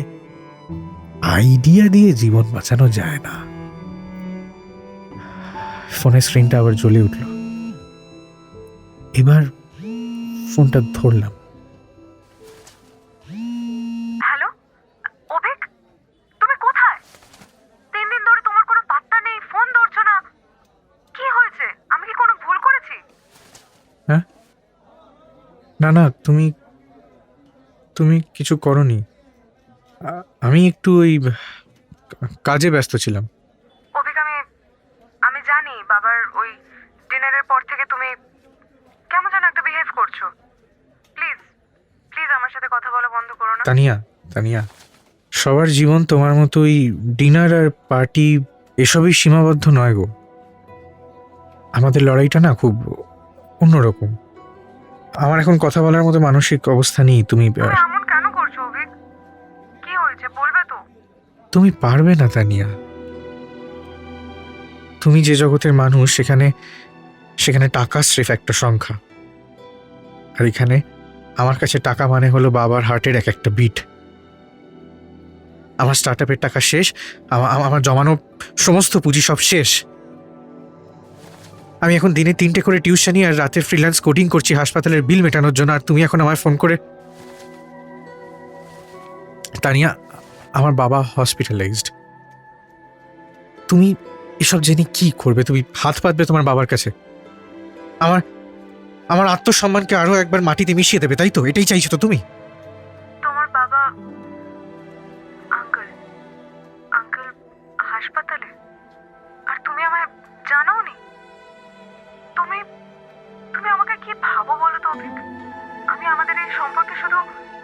Speaker 4: আইডিয়া দিয়ে জীবন বাঁচানো যায় না। ফোনের স্ক্রিনটা আবার জ্বলে উঠল। এবার ফোনটা ধরলাম।
Speaker 8: হ্যালো অভিক, তুমি কোথায়? 3 দিন ধরে তোমার কোনো পাত্তা নেই, ফোন ধরছো না, কি হয়েছে? আমি কি কোনো ভুল করেছি?
Speaker 4: হ্যাঁ, না তুমি কিছু করনি। আমি একটু ওই কাজে ব্যস্ত ছিলাম।
Speaker 8: অভিক, আমি জানি বাবার ওই ডিনারের পর থেকে তুমি কেমন যেন একটা বিহেভ করছো। প্লিজ প্লিজ আমার সাথে কথা বলা বন্ধ করো না।
Speaker 4: তানিয়া, সবার জীবন তোমার মতো ওই ডিনার আর পার্টি এসবই সীমাবদ্ধ নয় গো। আমাদের লড়াইটা না খুব অন্যরকম। আমার এখন কথা বলার মতো মানসিক অবস্থা নেই। তুমি
Speaker 8: এমন কেন করছো অভিক? কি হয়েছে বলবে তো?
Speaker 4: তুমি পারবে না তানিয়া। তুমি যে জগতের মানুষ, সেখানে টাকা স্রেফ একটা সংখ্যা। আর এখানে আমার কাছে টাকা মানে হলো বাবার হার্টের এক একটা বিট। আমার স্টার্টআপের টাকা শেষ, আমার জমানো সমস্ত পুঁজি সব শেষ। আমি এখন দিনে 3টে করে টিউশনি আর রাতের ফ্রিল্যান্স কোডিং করছি হাসপাতালের বিল মেটানোর জন্য। আর তুমি এখন আমায় ফোন করে, তানিয়া আমার বাবা হসপিটালাইজড। তুমি এসব জেনে কি করবে? তুমি হাত পাতবে তোমার বাবার কাছে? আমার আত্মসম্মানকে আরো একবার মাটিতে মিশিয়ে দেবে, তাই তো? এটাই চাইছো তো তুমি?
Speaker 8: তোমার বাবা আঙ্কেল হাসপাতালে, আর তুমি আমায় জানাওনি? তুমি আমাকে কি ভাবো বলো তো অভিক? আমি আমাদের এই সম্পর্কে শুধু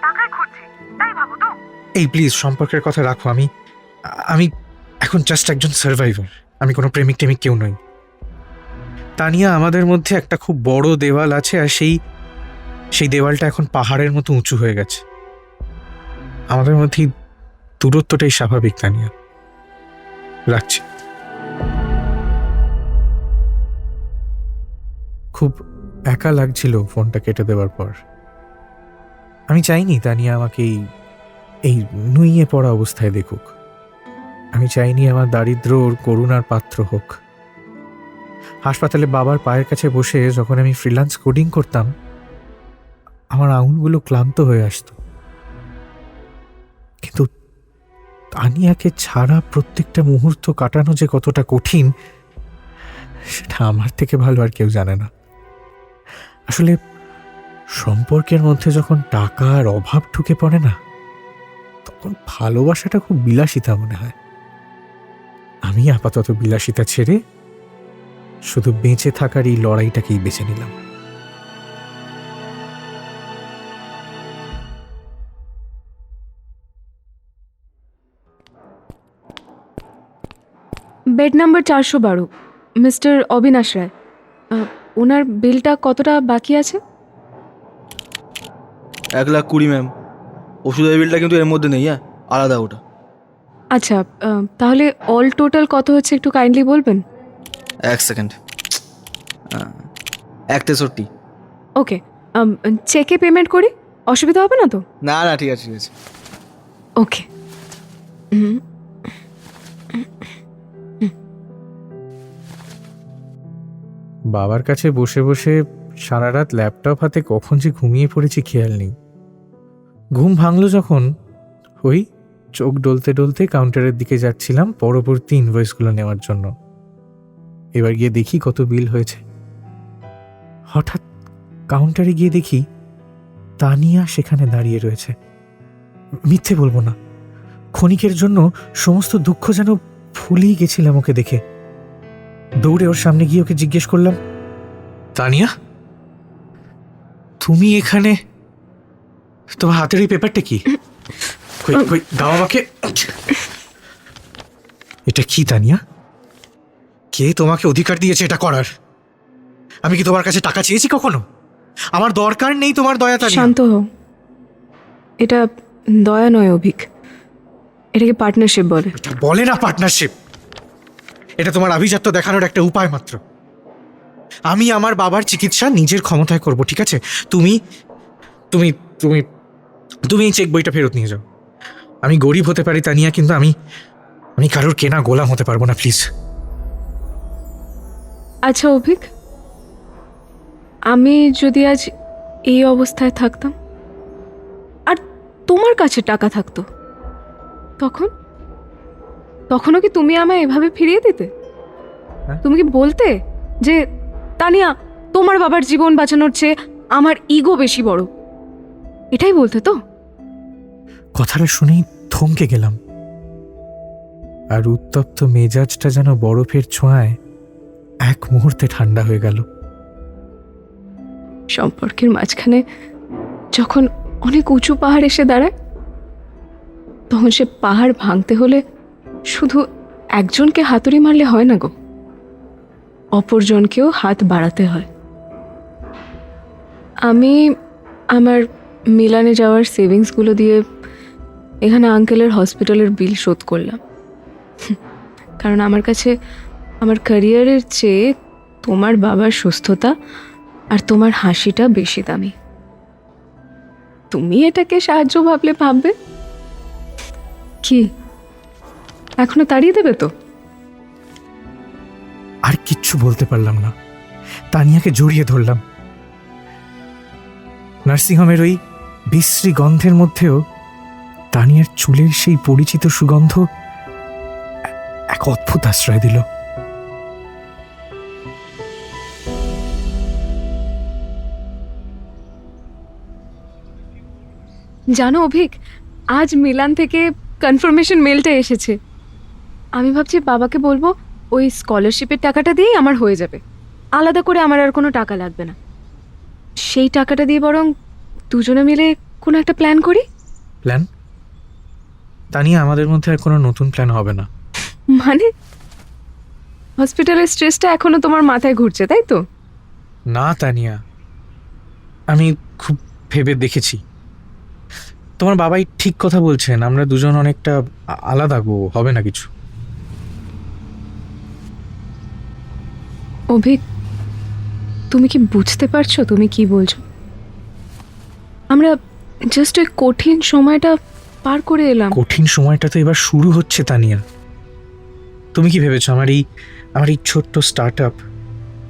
Speaker 8: টাকাই খুঁজছি, তাই ভাবো তো?
Speaker 4: এই প্লিজ সম্পর্কের কথা রাখো। আমি এখন জাস্ট একজন সার্ভাইভার। আমি কোনো প্রেমিক টেমিক কেউ নই। তানিয়া, আমাদের মধ্যে একটা খুব বড় দেওয়াল আছে, আর সেই দেওয়ালটা এখন পাহাড়ের মতো উঁচু হয়ে গেছে। আমাদের মধ্যে দূরত্বটাই স্বাভাবিক। তানিয়া, রাখছি। খুব একা লাগছিল ফোনটা কেটে দেওয়ার পর। আমি চাইনি তানিয়া আমাকে এই নুইয়ে পড়া অবস্থায় দেখুক। আমি চাইনি আমার দারিদ্র ওর করুণার পাত্র হোক। হাসপাতালে বাবার পায়ের কাছে বসে যখন আমি ফ্রিল্যান্স কোডিং করতাম, আমার আঙুলগুলো ক্লান্ত হয়ে আসতো। কিন্তু তানিয়াকে ছাড়া প্রত্যেকটা মুহূর্ত কাটানো যে কতটা কঠিন, সেটা আমার থেকে ভালো আর কেউ জানে না। আসলে সম্পর্কের মধ্যে যখন টাকার অভাব ঢুকে পড়ে না, তখন ভালোবাসাটা খুব বিলাসিতা মনে হয়। আমি আপাতত বিলাসিতা ছেড়ে শুধু বেঁচে থাকার এই লড়াইটাকেই বেছে নিলাম।
Speaker 5: বেড নাম্বার 412, মিস্টার অবিনাশ রায়। ওনার বিলটা কতটা বাকি আছে?
Speaker 9: 1,20,000 ম্যাম। ওষুধের বিলটা কিন্তু এর মধ্যে নেই, হ্যাঁ, আলাদা ওটা।
Speaker 5: আচ্ছা, তাহলে অল টোটাল কত হচ্ছে একটু কাইন্ডলি বলবেন?
Speaker 9: 1 সেকেন্ড। 1,63।
Speaker 5: ওকে, চেকে পেমেন্ট করি, অসুবিধা হবে না তো?
Speaker 9: না না, ঠিক আছে ঠিক আছে।
Speaker 5: ওকে।
Speaker 4: বাবার কাছে বসে বসে সারা রাত ল্যাপটপ হাতে কখন যে ঘুমিয়ে পড়েছি খেয়াল নেই। ঘুম ভাঙল যখন ওই চোখ ডলতে ডলতে কাউন্টারের দিকে যাচ্ছিলাম পরবর্তী ইনভয়েসগুলো নেওয়ার জন্য। এবার গিয়ে দেখি কত বিল হয়েছে। হঠাৎ কাউন্টারে গিয়ে দেখি তানিয়া সেখানে দাঁড়িয়ে রয়েছে। মিথ্যে বলবো না, ক্ষণিকের জন্য সমস্ত দুঃখ যেন ভুলেই গেছিলাম ওকে দেখে। দৌড়ে ওর সামনে গিয়ে ওকে জিজ্ঞেস করলাম, তানিয়া তুমি এখানে? তোমার হাতের এই পেপারটা কি? দাও আমাকে। এটা কি তানিয়া? কে তোমাকে অধিকার দিয়েছে এটা করার? আমি কি তোমার কাছে টাকা চেয়েছি কখনো? আমার দরকার নেই তোমার দয়া। তানিয়া
Speaker 5: শান্ত হও, এটা দয়া নয় অভিক, এটাকে পার্টনারশিপ বলে।
Speaker 4: এটা বলে না পার্টনারশিপ, এটা তোমার আভিজাত্য দেখানোর একটা উপায় মাত্র। আমি আমার বাবার চিকিৎসা নিজের ক্ষমতায় করব, ঠিক আছে? তুমি তুমি তুমি তুমি এই চেক বইটা ফেরত নিয়ে যাও। আমি গরিব হতে পারি তানিয়া, কিন্তু আমি কারোর কেনা গোলাম হতে পারবো না, প্লিজ।
Speaker 5: আচ্ছা অভিক, আমি যদি আজ এই অবস্থায় থাকতাম আর তোমার কাছে টাকা থাকতো, তখনও কি তুমি আমায় এভাবে ফিরিয়ে দিতে?
Speaker 4: হ্যাঁ?
Speaker 5: তুমি কি বলতে যে তানিয়া, তোমার বাবার জীবন বাঁচানোর চেয়ে আমার ইগো বেশি বড়? এটাই বলতে তো?
Speaker 4: কথাটা শুনেই থমকে গেলাম, আর উত্তপ্ত মেজাজটা যেন বরফের ছোঁয়ায় এক মুহূর্তে ঠান্ডা হয়ে গেল।
Speaker 5: সম্পর্কের মাঝখানে যখন অনেক উঁচু পাহাড় এসে দাঁড়ায়, তখন সে পাহাড় ভাঙতে হলে শুধু একজনকে হাতুড়ি মারলে হয় না গো, অপরজনকেও হাত বাড়াতে হয়। আমি আমার মিলানে যাওয়ার সেভিংসগুলো দিয়ে এখানে আঙ্কেলের হসপিটালের বিল শোধ করলাম, কারণ আমার কাছে আমার ক্যারিয়ারের চেয়ে তোমার বাবার সুস্থতা আর তোমার হাসিটা বেশি দামি। তুমি এটাকে সাহায্য ভাবলে ভাববে কি? এখনো তাড়িয়ে দেবে তো?
Speaker 4: আর কিচ্ছু বলতে পারলাম না, তানিয়াকে জড়িয়ে ধরলাম। নার্সিংহোমের ওই বিশ্রী গন্ধের মধ্যেও তানিয়ার চুলের সেই পরিচিত সুগন্ধ এক অদ্ভুত আশ্রয় দিল।
Speaker 5: জানো অভিক, আজ মিলান থেকে কনফার্মেশন মেলটা এসেছে। আমি ভাবছি বাবাকে বলবো ওই স্কলারশিপের টাকাটা দিয়েই আমার হয়ে যাবে, আলাদা করে আমার আর কোনো টাকা লাগবে না। সেই টাকাটা দিয়ে বরং দুজনে মিলে কোনো একটা প্ল্যান করি।
Speaker 4: প্ল্যান? তানিয়া, আমাদের মধ্যে আর কোনো নতুন প্ল্যান হবে না।
Speaker 5: মানে হসপিটালের স্ট্রেসটা এখনো তোমার মাথায় ঘুরছে, তাই তো?
Speaker 4: না তানিয়া, আমি খুব ভেবে দেখেছি, তোমার বাবাই ঠিক কথা বলছেন। আমরা দুজন অনেকটা আলাদা গো, হবে না কিছু।
Speaker 5: অভিক, তুমি কি বুঝতে পারছো তুমি কি বলছো? আমরা জাস্ট ওই কঠিন সময়টা পার করে এলাম।
Speaker 4: কঠিন সময়টা তো এবার শুরু হচ্ছে তানিয়া। তুমি কি ভেবেছো আমার এই ছোট্ট স্টার্ট আপ,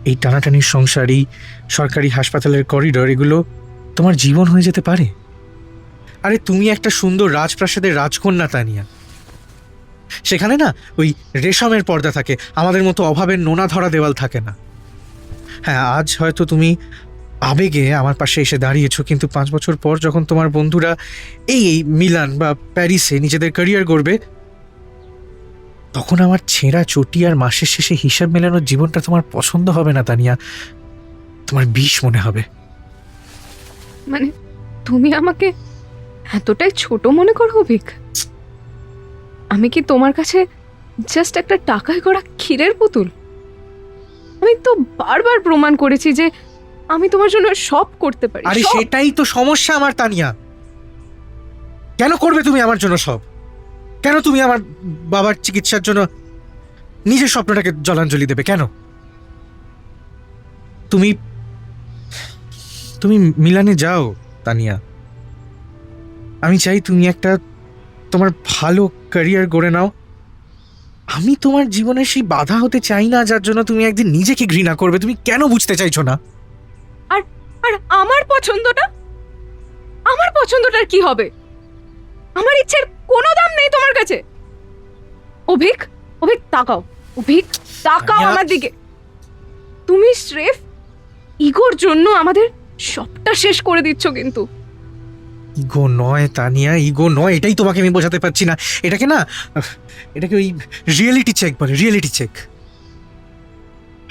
Speaker 4: এই টানাটানির সংসার, এই সরকারি হাসপাতালের করিডর, এগুলো তোমার জীবন হয়ে যেতে পারে? আরে তুমি একটা সুন্দর রাজপ্রাসাদের রাজকন্যা তানিয়া। সেখানে না ওই রেশমের পর্দা থাকে, আমাদের মতো অভাবের নোনা ধরা দেওয়াল থাকে না। হ্যাঁ, আজ হয়তো তুমি আবেগে আমার পাশে এসে দাঁড়িয়েছো, কিন্তু 5 বছর পর যখন তোমার বন্ধুরা এই মিলান বা প্যারিসে নিজেদের ক্যারিয়ার গড়বে, তখন আমার ছেঁড়া চটি আর মাসের শেষে হিসাব মেলানোর জীবনটা তোমার পছন্দ হবে না তানিয়া, তোমার বিষ মনে হবে।
Speaker 5: মানে তুমি আমাকে এতটাই ছোট মনে করো অভিক? আমি কি তোমার কাছে জাস্ট একটা টাকায় গড়া ক্ষীরের পুতুল? আমি তো বারবার প্রমাণ করেছি যে আমি তোমার জন্য সব করতে পারি।
Speaker 4: আরে
Speaker 5: সব।
Speaker 4: সেটাই তো সমস্যা আমার তানিয়া। কেন করবে তুমি আমার জন্য সব? কেন তুমি আমার বাবার চিকিৎসার জন্য নিজের স্বপ্নটাকে জলাঞ্জলি দেবে? কেন তুমি তুমি মিলানে যাও তানিয়া। আমি চাই তুমি একটা তোমার ভালো ক্যারিয়ার গড়ে নাও। আমি তোমার জীবনে সেই বাধা হতে চাই না যার জন্য তুমি একদিন নিজেকে ঘৃণা করবে। তুমি কেন বুঝতে চাইছো না?
Speaker 5: আর আর আমার পছন্দটার কি হবে? আমার ইচ্ছের কোনো দাম নেই তোমার কাছে। অভিক, তাকাও। অভিক, তাকাও
Speaker 4: তানিয়া।
Speaker 5: আমার দিকে। তুমি স্রেফ ইগোর জন্য আমাদের সবটা শেষ করে দিচ্ছ। কিন্তু
Speaker 4: ইগো নয় তানিয়া, ইগো নয়, এটাই তোমাকে আমি বোঝাতে পারছি না। এটাকে ওই রিয়েলিটি চেক বলে, রিয়েলিটি চেক।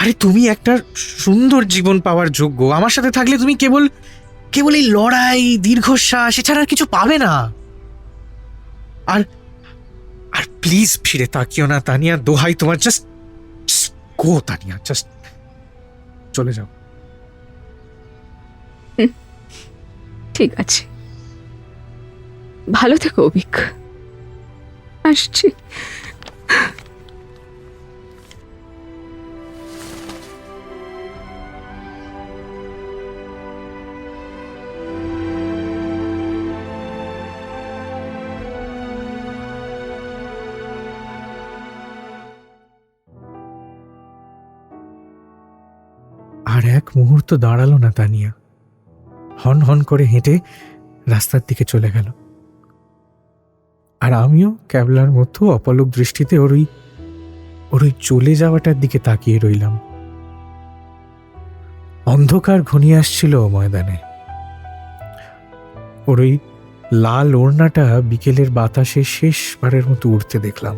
Speaker 4: আরে তুমি একটা সুন্দর জীবন পাওয়ার যোগ্য। আমার সাথে থাকলে তুমি কেবল এই লড়াই, দীর্ঘশ্বাস, এছাড়া আর কিছু পাবে না। আর আর প্লিজ ফিরে তাকিও না তানিয়া, দোহাই তোমার। জাস্ট গো তানিয়া, জাস্ট চলে যাও।
Speaker 5: ঠিক আছে, ভালো থেকো অভিক। আসছি।
Speaker 4: আর এক মুহূর্ত দাঁড়ালো না তানিয়া, হন হন করে হেঁটে রাস্তার দিকে চলে গেল। আর আমিও ক্যাবলার মতো অপলক দৃষ্টিতে ওর ওই চলে যাওয়াটার দিকে তাকিয়ে রইলাম। অন্ধকার ঘনিয়ে আসছিল ময়দানে। ওর ওই লাল ওড়নাটা বিকেলের বাতাসে শেষবারের মতো উড়তে দেখলাম।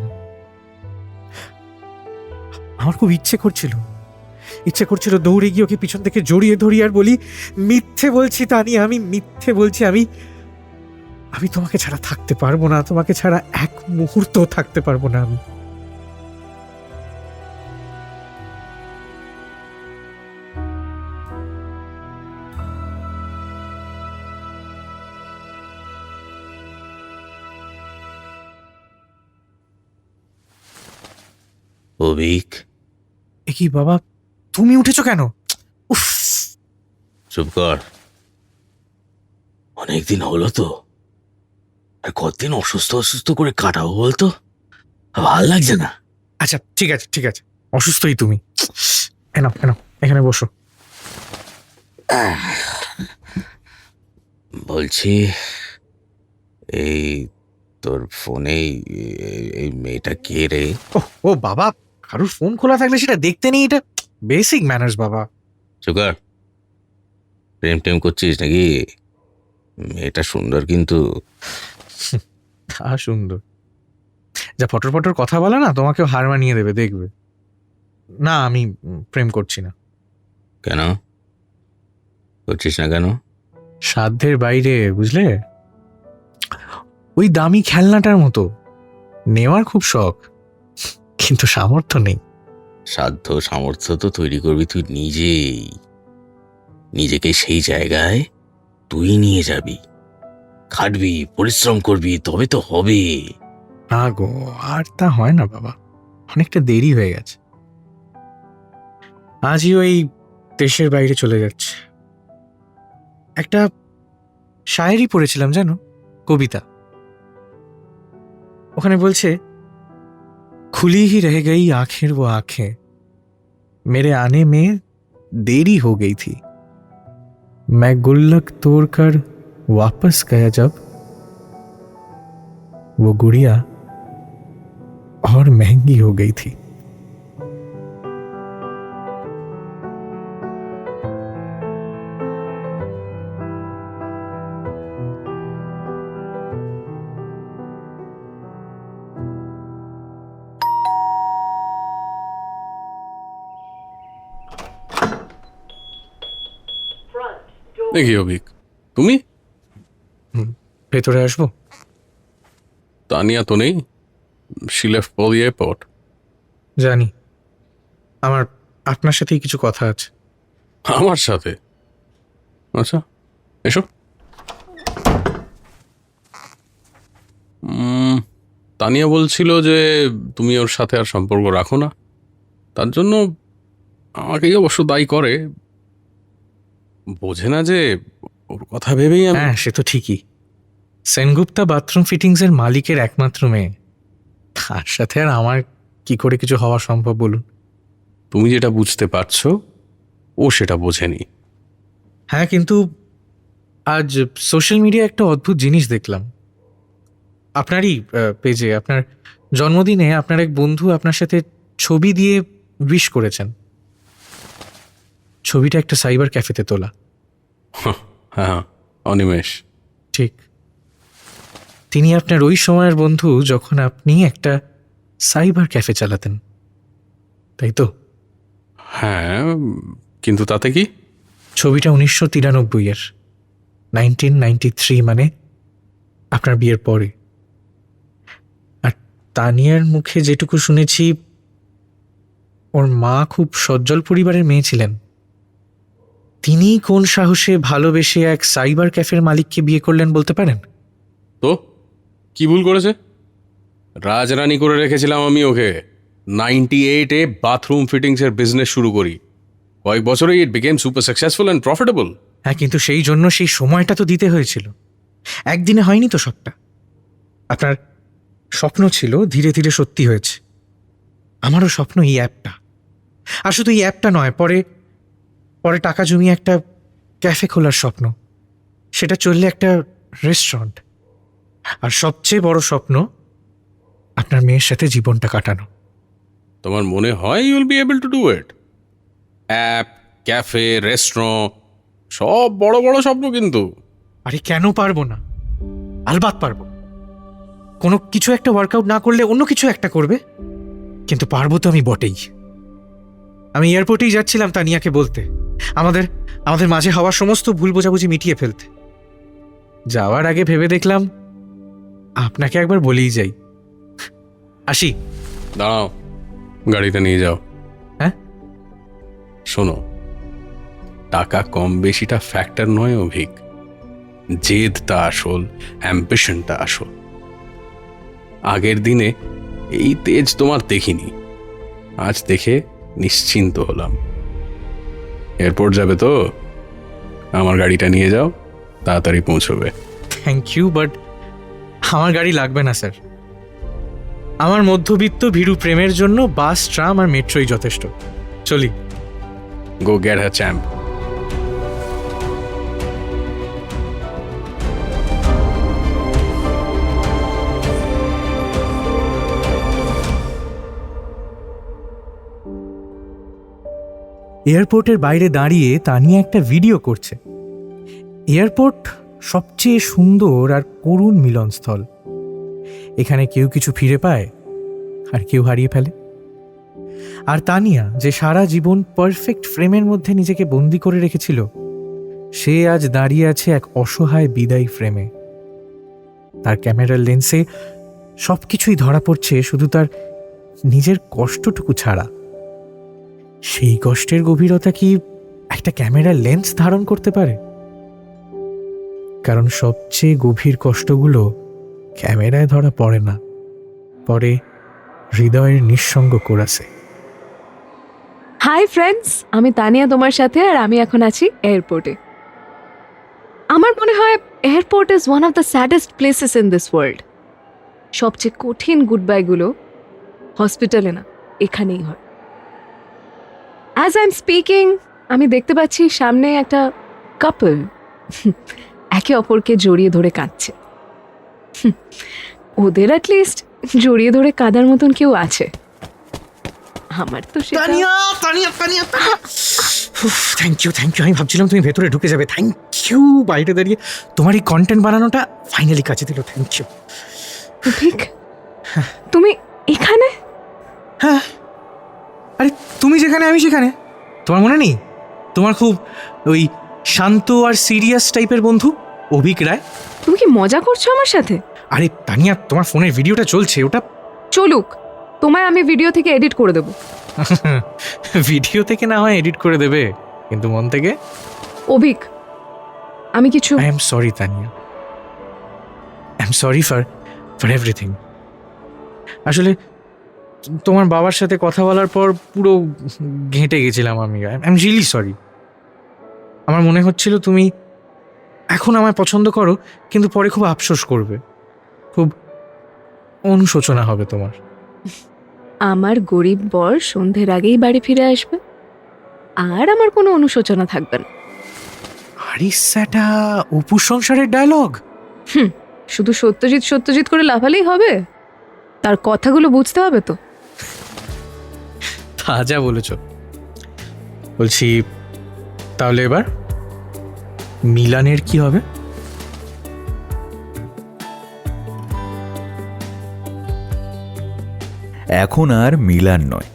Speaker 4: আমার খুব ইচ্ছে করছিল দৌড়ে গিয়ে ওকে পিছন থেকে জড়িয়ে ধরি আর বলি, মিথ্যে বলছি তানিয়া, আমি মিথ্যে বলছি, আমি তোমাকে ছাড়া থাকতে পারবো না, তোমাকে ছাড়া এক মুহূর্ত থাকতে পারবো না আমি।
Speaker 7: অভিক,
Speaker 4: এ কি বাবা, তুমি উঠেছো কেন? উফ,
Speaker 7: চুপ কর। অনেকদিন হলো তো, আর কতদিন অসুস্থ করে কাটাবো বলতো? ভাল লাগছে না।
Speaker 4: আচ্ছা ঠিক আছে, অসুস্থই তুমি। এনাও এখানে বসো।
Speaker 7: বলছি, এই তোর ফোনে এই মেয়েটা কে রে?
Speaker 4: ও বাবা, কারুর ফোন খোলা থাকলে সেটা দেখতে নেই, এটা বেসিক ম্যানার্স বাবা।
Speaker 7: চুকার, প্রেম টেম করছিস নাকি? মেয়েটা সুন্দর কিন্তু।
Speaker 4: তা সুন্দর, যা ফটর কথা বলে না, তোমাকেও হার মানিয়ে দেবে, দেখবে। না, আমি প্রেম করছি না।
Speaker 7: কেন করছিস না? কেন?
Speaker 4: সাধ্যের বাইরে, বুঝলে। ওই দামি খেলনাটার মতো নেওয়ার খুব শখ, কিন্তু সামর্থ্য নেই।
Speaker 7: সামর্থ্য তো তৈরি করবি তুই নিজেই। নিজেকে সেই জায়গায় তুই নিয়ে যাবি, খাটবি, পরিশ্রম করবি, তবে তো হবে।
Speaker 4: না গো, আর তা হয় না বাবা, অনেকটা দেরি হয়ে গেছে। আজই ওই দেশের বাইরে চলে যাচ্ছে। একটা শায়েরি পড়েছিলাম জানো, কবিতা। ওখানে বলছে, खुली ही रह गई आखिर वो आंखें, मेरे आने में देरी हो गई थी, मैं गुल्लक तोड़कर वापस गया जब, वो गुड़िया और महंगी हो गई थी।
Speaker 7: দেখি অভিক, তুমি?
Speaker 4: ভেতরে আসবো?
Speaker 7: তানিয়া তো নেই, she left for the airport.
Speaker 4: জানি, আমার আপনার সাথেই কিছু কথা আছে।
Speaker 7: আমার সাথে? আচ্ছা, এসো। তানিয়া বলছিল যে তুমি ওর সাথে আর সম্পর্ক রাখো না, তার জন্য আমাকেই অবশ্য দায়ী করে। বোঝে না যে ওর কথা ভেবেই আমি।
Speaker 4: হ্যাঁ, সে তো ঠিকই। সেনগুপ্তা বাথরুম ফিটিংসের মালিকের একমাত্র মেয়ে, তার সাথে আর আমার কি করে কিছু হওয়া সম্ভব বলুন?
Speaker 7: তুমি যেটা বুঝতে পারছো ও সেটা বোঝেনি।
Speaker 4: হ্যাঁ, কিন্তু আজ সোশ্যাল মিডিয়ায় একটা অদ্ভুত জিনিস দেখলাম। আপনারই পেজে আপনার জন্মদিনে আপনার এক বন্ধু আপনার সাথে ছবি দিয়ে উইশ করেছেন। ছবিটা একটা সাইবার ক্যাফেতে তোলা।
Speaker 7: হ্যাঁ, অনিমেষ।
Speaker 4: ঠিক, তিনি আপনার ওই সময়ের বন্ধু যখন আপনি একটা সাইবার ক্যাফে চালাতেন, তাই তো?
Speaker 7: হ্যাঁ, কিন্তু তাতে কি?
Speaker 4: ছবিটা 1993-এর, 1993, মানে আপনার বিয়ের পরে। আর তানিয়ার মুখে যেটুকু শুনেছি, ওর মা খুব সজ্জল পরিবারের মেয়ে ছিলেন। তিনি কোন সাহসে ভালোবেসে এক সাইবার ক্যাফের মালিককে বিয়ে করলেন বলতে পারেন?
Speaker 7: তো কি ভুল করেছে? রাজরানী করে রেখেছিলাম আমি ওকে। 98-এ বাথরুম ফিটিংসের বিজনেস শুরু করি, কয়েক বছরেই ইট became super successful and profitable.
Speaker 4: হ্যাঁ, কিন্তু সেই জন্য সেই সময়টা তো দিতে হয়েছিল, একদিনে হয়নি তো সবটা। আপনার স্বপ্ন ছিল, ধীরে ধীরে সত্যি হয়েছে। আমারও স্বপ্ন এই অ্যাপটা, আর শুধু এই অ্যাপটা নয়, পরে পরে টাকা জমিয়ে একটা ক্যাফে খোলার স্বপ্ন, সেটা চললে একটা রেস্টুরেন্ট, আর সবচেয়ে বড় স্বপ্ন আপনার মেয়ের সাথে জীবনটা কাটানো।
Speaker 7: তোমার মনে হয় you will be able to do it? App, cafe, restaurant, সব বড় বড় স্বপ্ন কিন্তু।
Speaker 4: আরে কেন পারবো না? আলবাত পারবো। কোনো কিছু একটা ওয়ার্কআউট না করলে অন্য কিছু একটা করবে, কিন্তু পারবো তো আমি বটেই। আমি এয়ারপোর্টেই যাচ্ছিলাম তানিয়াকে বলতে, আমাদের আমাদের মাঝে হওয়া সমস্ত ভুল বোঝাবুঝি মিটিয়ে ফেলতে। যাওয়ার আগে ভেবে দেখলাম আপনাকে একবার বলেই যাই। আসি।
Speaker 7: দাঁড়াও, গাড়িটা নিয়ে যাও।
Speaker 4: হ্যাঁ?
Speaker 7: শোনো, টাকা কম বেশিটা ফ্যাক্টর নয় অভিক, জেদটা আসল, অ্যাম্বিশনটা আসল। আগের দিনে এই তেজ তোমার দেখিনি, আজ দেখে নিশ্চিন্ত হলাম। এয়ারপোর্ট যাবে তো? আমার গাড়িটা নিয়ে যাও, তাড়াতাড়ি পৌঁছবে।
Speaker 4: থ্যাংক ইউ, বাট আমার গাড়ি লাগবে না স্যার। আমার মধ্যবিত্ত ভীরু প্রেমের জন্য বাস, ট্রাম আর মেট্রোই যথেষ্ট। চলি।
Speaker 7: গো গেট হার চ্যাম্প।
Speaker 4: এয়ারপোর্টের বাইরে দাঁড়িয়ে তানিয়া একটা ভিডিও করছে। এয়ারপোর্ট সবচেয়ে সুন্দর আর করুণ মিলনস্থল। এখানে কেউ কিছু ফিরে পায় আর কেউ হারিয়ে ফেলে। আর তানিয়া যে সারা জীবন পারফেক্ট ফ্রেমের মধ্যে নিজেকে বন্দি করে রেখেছিল, সে আজ দাঁড়িয়ে আছে এক অসহায় বিদায়ী ফ্রেমে। তার ক্যামেরার লেন্সে সবকিছুই ধরা পড়ছে, শুধু তার নিজের কষ্টটুকু ছাড়া। সেই কষ্টের গভীরতা কি একটা ক্যামেরার লেন্স ধারণ করতে পারে? কারণ সবচেয়ে গভীর কষ্টগুলো ক্যামেরায় ধরা পড়ে না, পড়ে হৃদয়ের নিঃসঙ্গ কোরাসে।
Speaker 5: হাই ফ্রেন্ডস, আমি তানিয়া তোমার সাথে, আর আমি এখন আছি এয়ারপোর্টে। আমার মনে হয় airport is one of the saddest places in this world. সবচেয়ে কঠিন গুড বাইগুলো হসপিটালে না, এখানেই হয়। অ্যাজ আই এম স্পিকিং, আমি দেখতে পাচ্ছি সামনে একটা কাপল একে অপরকে জড়িয়ে ধরে কাঁদছে। ওদের অ্যাটলিস্ট জড়িয়ে ধরে কাঁদার মতন কেউ আছে। আমার তো সেটা
Speaker 4: তানিয়া তানিয়া তানিয়া থ্যাংক ইউ আমি ভাবছিলাম তুমি ভেতরে ঢুকে যাবে। থ্যাংক ইউ, বাইরে দাঁড়িয়ে তোমার এই কন্টেন্ট বানানোটা ফাইনালি কাছে দিল। Thank you.
Speaker 5: ঠিক। তুমি এখানে?
Speaker 4: হ্যাঁ, আরে তুমি যেখানে আমি সেখানে। তোমার মনে নেই তোমার খুব ওই শান্ত আর সিরিয়াস টাইপের বন্ধু অভিক রায়?
Speaker 5: তুমি কি মজা করছো আমার সাথে?
Speaker 4: আরে তানিয়া, তোমার ফোনের ভিডিওটা চলছে, ওটা
Speaker 5: চলুক, তোমায় আমি ভিডিও থেকে এডিট করে দেবো।
Speaker 4: ভিডিও থেকে না হয় এডিট করে দেবে, কিন্তু মন থেকে?
Speaker 5: অভিক, আমি কিছু
Speaker 4: I am sorry Tania, I am sorry for everything. আসলে তোমার বাবার সাথে কথা বলার পর পুরো ঘেঁটে গেছিলাম আমি। I am really sorry. আমার মনে হচ্ছিল তুমি এখন আমায় পছন্দ করো, কিন্তু পরে খুব আফসোস করবে, খুব অনুশোচনা হবে তোমার।
Speaker 5: আমার গরিব বর সন্ধ্যের আগেই বাড়ি ফিরে আসবে, আর আমার কোনো অনুশোচনা থাকবে না।
Speaker 4: আরে সেটা অপু সংসারের ডায়লগ।
Speaker 5: শুধু সত্যজিৎ করে লাফালেই হবে? তার কথাগুলো বুঝতে হবে তো।
Speaker 4: তাজা বলেছ। বলছি, তাহলে এবার মিলানের কি হবে?
Speaker 1: এখন আর মিলান নয়,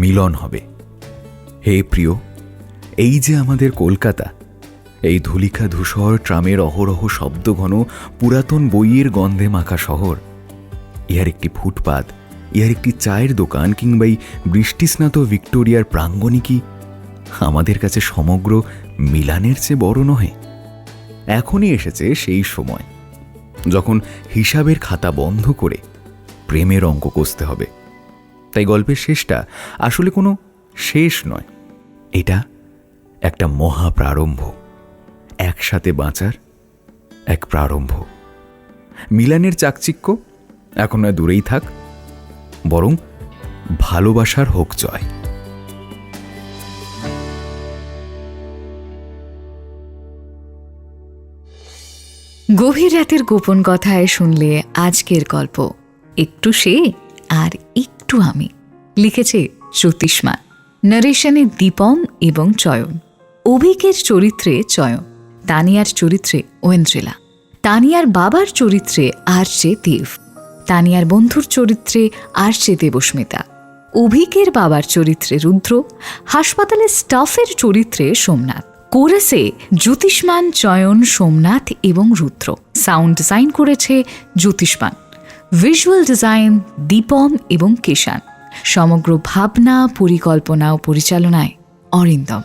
Speaker 1: মিলন হবে। হে প্রিয়, এই যে আমাদের কলকাতা, এই ধূলিকা ধূসর ট্রামের অহরহ শব্দঘন পুরাতন বইয়ের গন্ধে মাখা শহর, ইহার একটি ফুটপাত, ইহার একটি চায়ের দোকান কিংবা এই বৃষ্টিস্নাত ভিক্টোরিয়ার প্রাঙ্গণই কি আমাদের কাছে সমগ্র মিলানের চেয়ে বড় নহে? এখনই এসেছে সেই সময় যখন হিসাবের খাতা বন্ধ করে প্রেমের অঙ্ক কষতে হবে। তাই গল্পের শেষটা আসলে কোনো শেষ নয়, এটা একটা মহা প্রারম্ভ, একসাথে বাঁচার এক প্রারম্ভ। মিলানের চাকচিক্য এখন নয় দূরেই থাক, বরং ভালোবাসার হোক জয়।
Speaker 3: গভীর রাতের গোপন কথায় শুনলে আজকের গল্প একটু সে আর একটু আমি। লিখেছে জ্যোতিষ্মান, নারেশনে দীপম এবং চয়ন। অভিকের চরিত্রে চয়ন, তানিয়ার চরিত্রে ঐন্দ্রিলা, তানিয়ার বাবার চরিত্রে আরজে দেব, তানিয়ার বন্ধুর চরিত্রে আরজে দেবস্মিতা, অভিকের বাবার চরিত্রে রুদ্র, হাসপাতালের স্টাফের চরিত্রে সোমনাথ। কোরাসে জ্যোতিষ্মান, চয়ন, সোমনাথ এবং রুদ্র। সাউন্ড ডিজাইন করেছে জ্যোতিষ্মান, ভিজুয়াল ডিজাইন দীপম এবং কিষান। সমগ্র ভাবনা, পরিকল্পনা ও পরিচালনায় অরিন্দম।